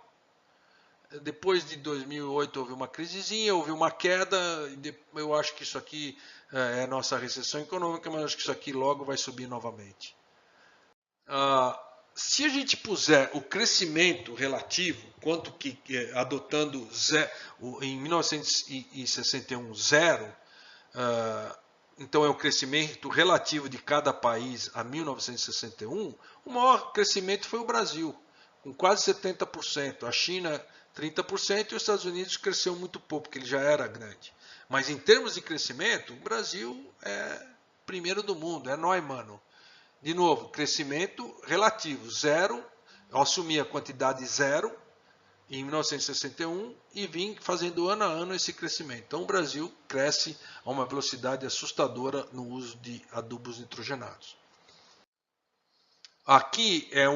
Depois de 2008 houve uma crisezinha, houve uma queda. Eu acho que isso aqui é a nossa recessão econômica, mas acho que isso aqui logo vai subir novamente. Se a gente puser o crescimento relativo, quanto que adotando em 1961 zero, então é o crescimento relativo de cada país a 1961, o maior crescimento foi o Brasil, com quase 70%. A China 30% e os Estados Unidos cresceu muito pouco, porque ele já era grande. Mas em termos de crescimento, o Brasil é primeiro do mundo, é nóis, mano. De novo, crescimento relativo, zero, eu assumi a quantidade zero em 1961 e vim fazendo ano a ano esse crescimento. Então o Brasil cresce a uma velocidade assustadora no uso de adubos nitrogenados. Aqui é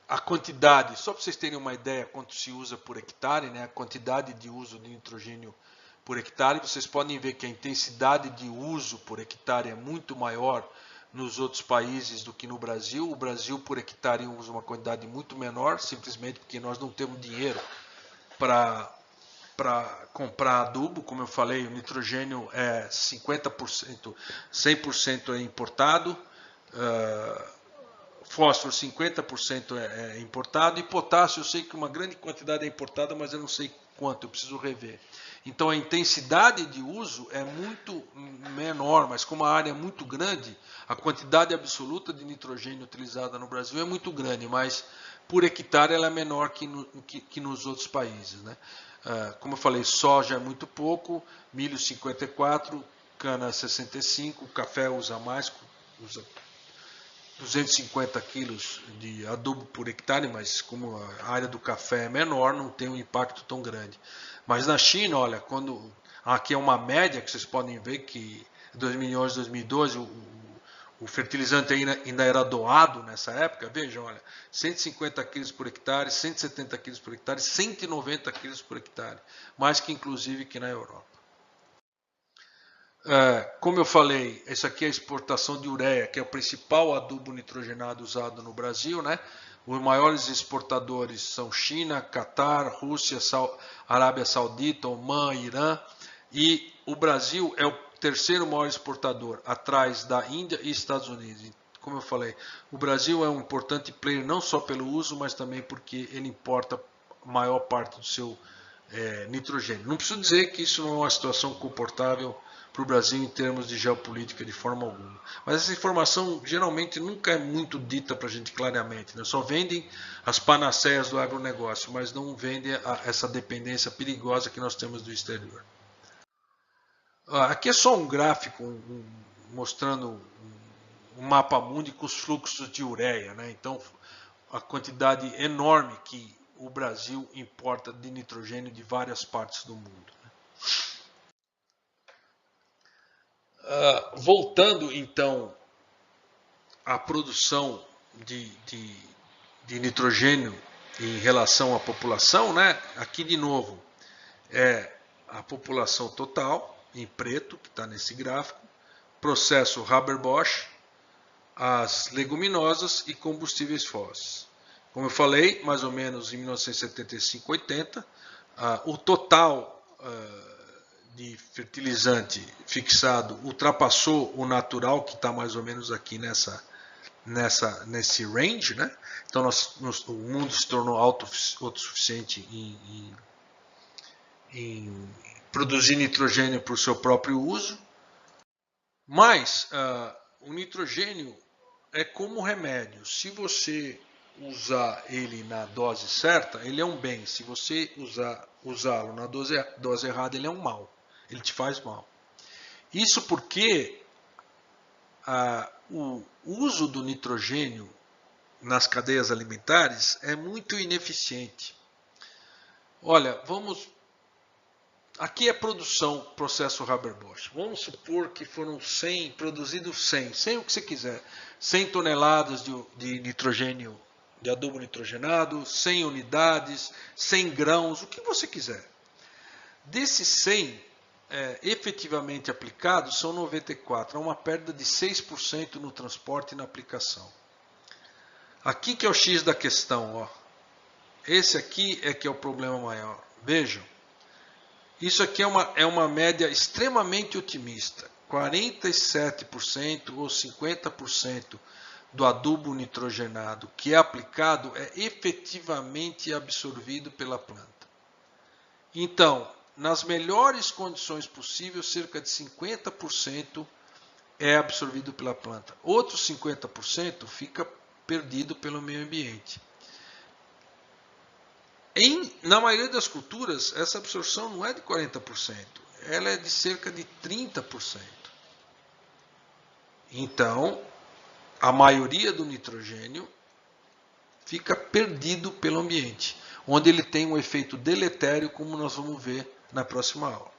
a quantidade, só para vocês terem uma ideia quanto se usa por hectare, né, a quantidade de uso de nitrogênio por hectare, vocês podem ver que a intensidade de uso por hectare é muito maior nos outros países do que no Brasil. O Brasil, por hectare, usa uma quantidade muito menor, simplesmente porque nós não temos dinheiro para comprar adubo. Como eu falei, o nitrogênio é 50%, 100% é importado, fósforo 50% é importado, e potássio eu sei que uma grande quantidade é importada, mas eu não sei quanto, eu preciso rever. Então a intensidade de uso é muito menor, mas como a área é muito grande, a quantidade absoluta de nitrogênio utilizada no Brasil é muito grande, mas por hectare ela é menor que nos outros países. Né? Como eu falei, soja é muito pouco, milho 54, cana 65, café usa mais, usa 250 quilos de adubo por hectare, mas como a área do café é menor, não tem um impacto tão grande. Mas na China, olha, quando aqui é uma média que vocês podem ver que em 2011, 2012 o fertilizante ainda era doado nessa época. Vejam, olha, 150 quilos por hectare, 170 quilos por hectare, 190 quilos por hectare, mais que inclusive que na Europa. Como eu falei, isso aqui é a exportação de ureia, que é o principal adubo nitrogenado usado no Brasil, né? Os maiores exportadores são China, Catar, Rússia, Arábia Saudita, Omã, Irã, e o Brasil é o terceiro maior exportador, atrás da Índia e Estados Unidos. Como eu falei, o Brasil é um importante player não só pelo uso, mas também porque ele importa a maior parte do seu nitrogênio. Não preciso dizer que isso não é uma situação confortável para o Brasil em termos de geopolítica de forma alguma. Mas essa informação geralmente nunca é muito dita para a gente claramente. Né? Só vendem as panaceias do agronegócio, mas não vendem essa dependência perigosa que nós temos do exterior. Aqui é só um gráfico mostrando um mapa mundi com os fluxos de ureia. Né? Então, a quantidade enorme que o Brasil importa de nitrogênio de várias partes do mundo. Voltando então à produção de nitrogênio em relação à população, né? Aqui de novo é a população total em preto que está nesse gráfico, processo Haber-Bosch, as leguminosas e combustíveis fósseis. Como eu falei, mais ou menos em 1975-80, o total de fertilizante fixado ultrapassou o natural, que está mais ou menos aqui nesse range, né? Então o mundo se tornou autossuficiente em produzir nitrogênio para o seu próprio uso. Mas o nitrogênio é como remédio. Se você usar ele na dose certa, ele é um bem. Se você usá-lo na dose errada, ele é um mal. Ele te faz mal. Isso porque o uso do nitrogênio nas cadeias alimentares é muito ineficiente. Olha, aqui é produção, processo Haber-Bosch. Vamos supor que foram produzidos 100 o que você quiser. 100 toneladas de nitrogênio, de adubo nitrogenado, 100 unidades, 100 grãos, o que você quiser. Desses 100, efetivamente aplicados, são 94. Há uma perda de 6% no transporte e na aplicação. Aqui que é o X da questão. Ó. Esse aqui é que é o problema maior. Vejam. Isso aqui é uma média extremamente otimista. 47% ou 50% do adubo nitrogenado que é aplicado é efetivamente absorvido pela planta. Então, nas melhores condições possíveis, cerca de 50% é absorvido pela planta. Outros 50% fica perdido pelo meio ambiente. Na maioria das culturas, essa absorção não é de 40%, ela é de cerca de 30%. Então, a maioria do nitrogênio fica perdido pelo ambiente, onde ele tem um efeito deletério, como nós vamos ver na próxima aula.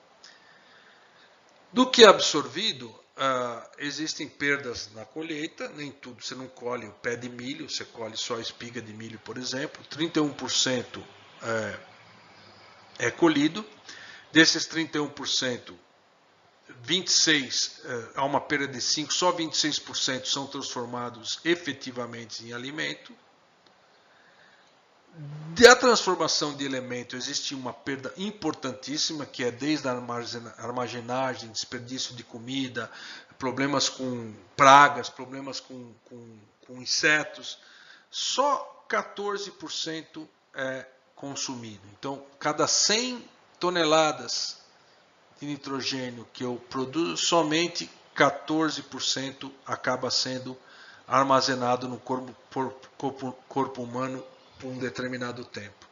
Do que é absorvido, existem perdas na colheita, nem tudo, você não colhe o pé de milho, você colhe só a espiga de milho, por exemplo, 31% é colhido. Desses 31%, 26% há uma perda de 5%, só 26% são transformados efetivamente em alimento. Da transformação de elemento existe uma perda importantíssima, que é desde a armazenagem, desperdício de comida, problemas com pragas, problemas com insetos. Só 14% é consumido. Então, cada 100 toneladas de nitrogênio que eu produzo, somente 14% acaba sendo armazenado no corpo humano por um determinado tempo.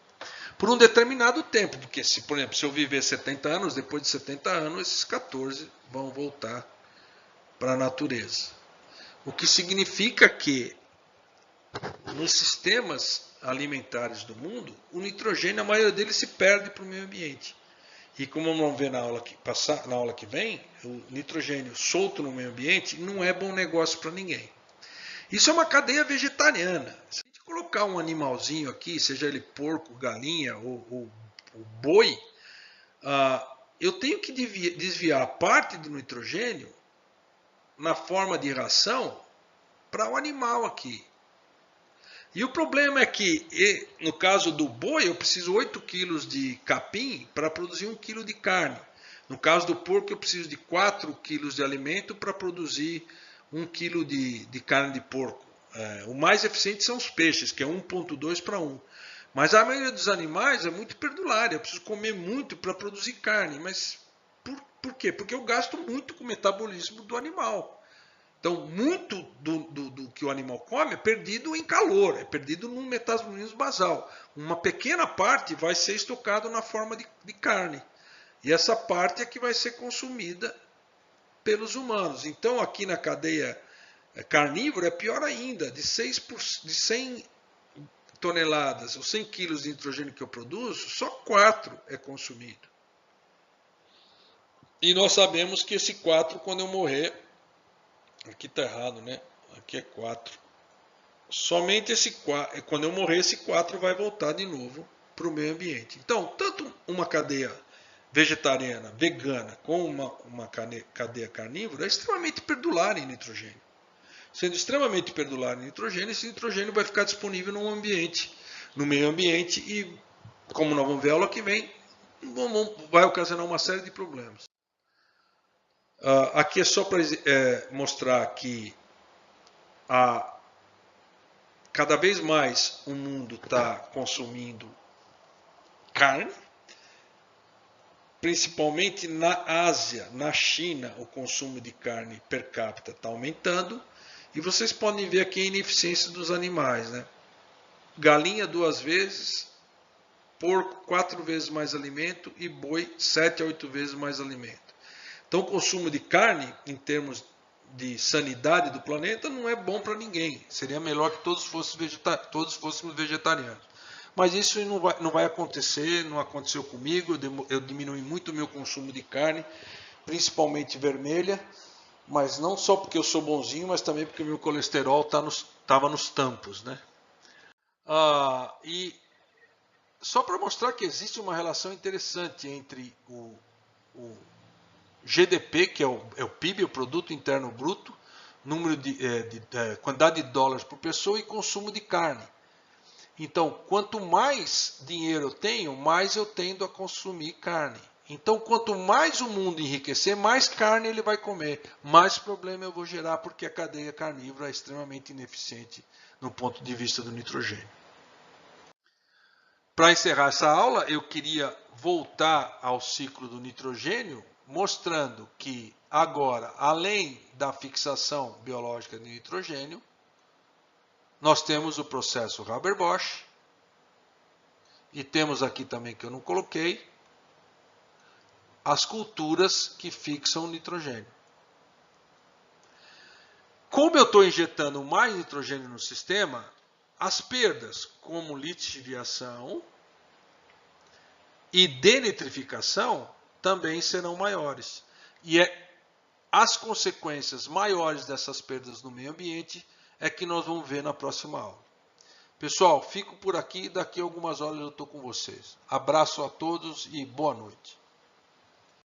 Por um determinado tempo, porque por exemplo, se eu viver 70 anos, depois de 70 anos, esses 14 vão voltar para a natureza. O que significa que nos sistemas alimentares do mundo, o nitrogênio, a maioria deles se perde para o meio ambiente. E como vamos ver na aula que vem, o nitrogênio solto no meio ambiente não é bom negócio para ninguém. Isso é uma cadeia vegetariana. Se a gente colocar um animalzinho aqui, seja ele porco, galinha ou boi, eu tenho que desviar parte do nitrogênio na forma de ração para o animal aqui. E o problema é que, no caso do boi, eu preciso 8 kg de capim para produzir 1 kg de carne. No caso do porco, eu preciso de 4 kg de alimento para produzir 1 kg de carne de porco. O mais eficiente são os peixes, que é 1,2 para 1. Mas a maioria dos animais é muito perdulária. Eu preciso comer muito para produzir carne. Mas por quê? Porque eu gasto muito com o metabolismo do animal. Então, muito do que o animal come é perdido em calor, é perdido no metabolismo basal. Uma pequena parte vai ser estocado na forma de carne. E essa parte é que vai ser consumida pelos humanos. Então, aqui na cadeia carnívora é pior ainda. De 100 toneladas ou 100 quilos de nitrogênio que eu produzo, só 4 é consumido. E nós sabemos que esse 4, quando eu morrer, aqui está errado, né? Aqui é 4. Somente esse 4, quando eu morrer, esse 4 vai voltar de novo para o meio ambiente. Então, tanto uma cadeia vegetariana, vegana, como uma cadeia carnívora é extremamente perdular em nitrogênio. Sendo extremamente perdular em nitrogênio, esse nitrogênio vai ficar disponível no ambiente, no meio ambiente e, como nós vamos ver a aula que vem, vai ocasionar uma série de problemas. Aqui é só para mostrar que cada vez mais o mundo está consumindo carne, principalmente na Ásia, na China, o consumo de carne per capita está aumentando. E vocês podem ver aqui a ineficiência dos animais, né? Galinha 2 vezes, porco 4 vezes mais alimento e boi 7 a 8 vezes mais alimento. Então o consumo de carne, em termos de sanidade do planeta, não é bom para ninguém. Seria melhor que todos fôssemos vegetarianos. Mas isso não vai acontecer, não aconteceu comigo. Eu diminui muito o meu consumo de carne, principalmente vermelha, mas não só porque eu sou bonzinho, mas também porque o meu colesterol estava nos tampos, né? E só para mostrar que existe uma relação interessante entre o GDP, que é o PIB, o Produto Interno Bruto, número quantidade de dólares por pessoa, e consumo de carne. Então, quanto mais dinheiro eu tenho, mais eu tendo a consumir carne. Então, quanto mais o mundo enriquecer, mais carne ele vai comer, mais problema eu vou gerar, porque a cadeia carnívora é extremamente ineficiente no ponto de vista do nitrogênio. Para encerrar essa aula, eu queria voltar ao ciclo do nitrogênio, mostrando que agora, além da fixação biológica de nitrogênio, nós temos o processo Haber-Bosch, e temos aqui também, que eu não coloquei, as culturas que fixam o nitrogênio. Como eu estou injetando mais nitrogênio no sistema, as perdas, como lixiviação e denitrificação, também serão maiores. E as consequências maiores dessas perdas no meio ambiente é que nós vamos ver na próxima aula. Pessoal, fico por aqui, daqui a algumas horas eu estou com vocês. Abraço a todos e boa noite.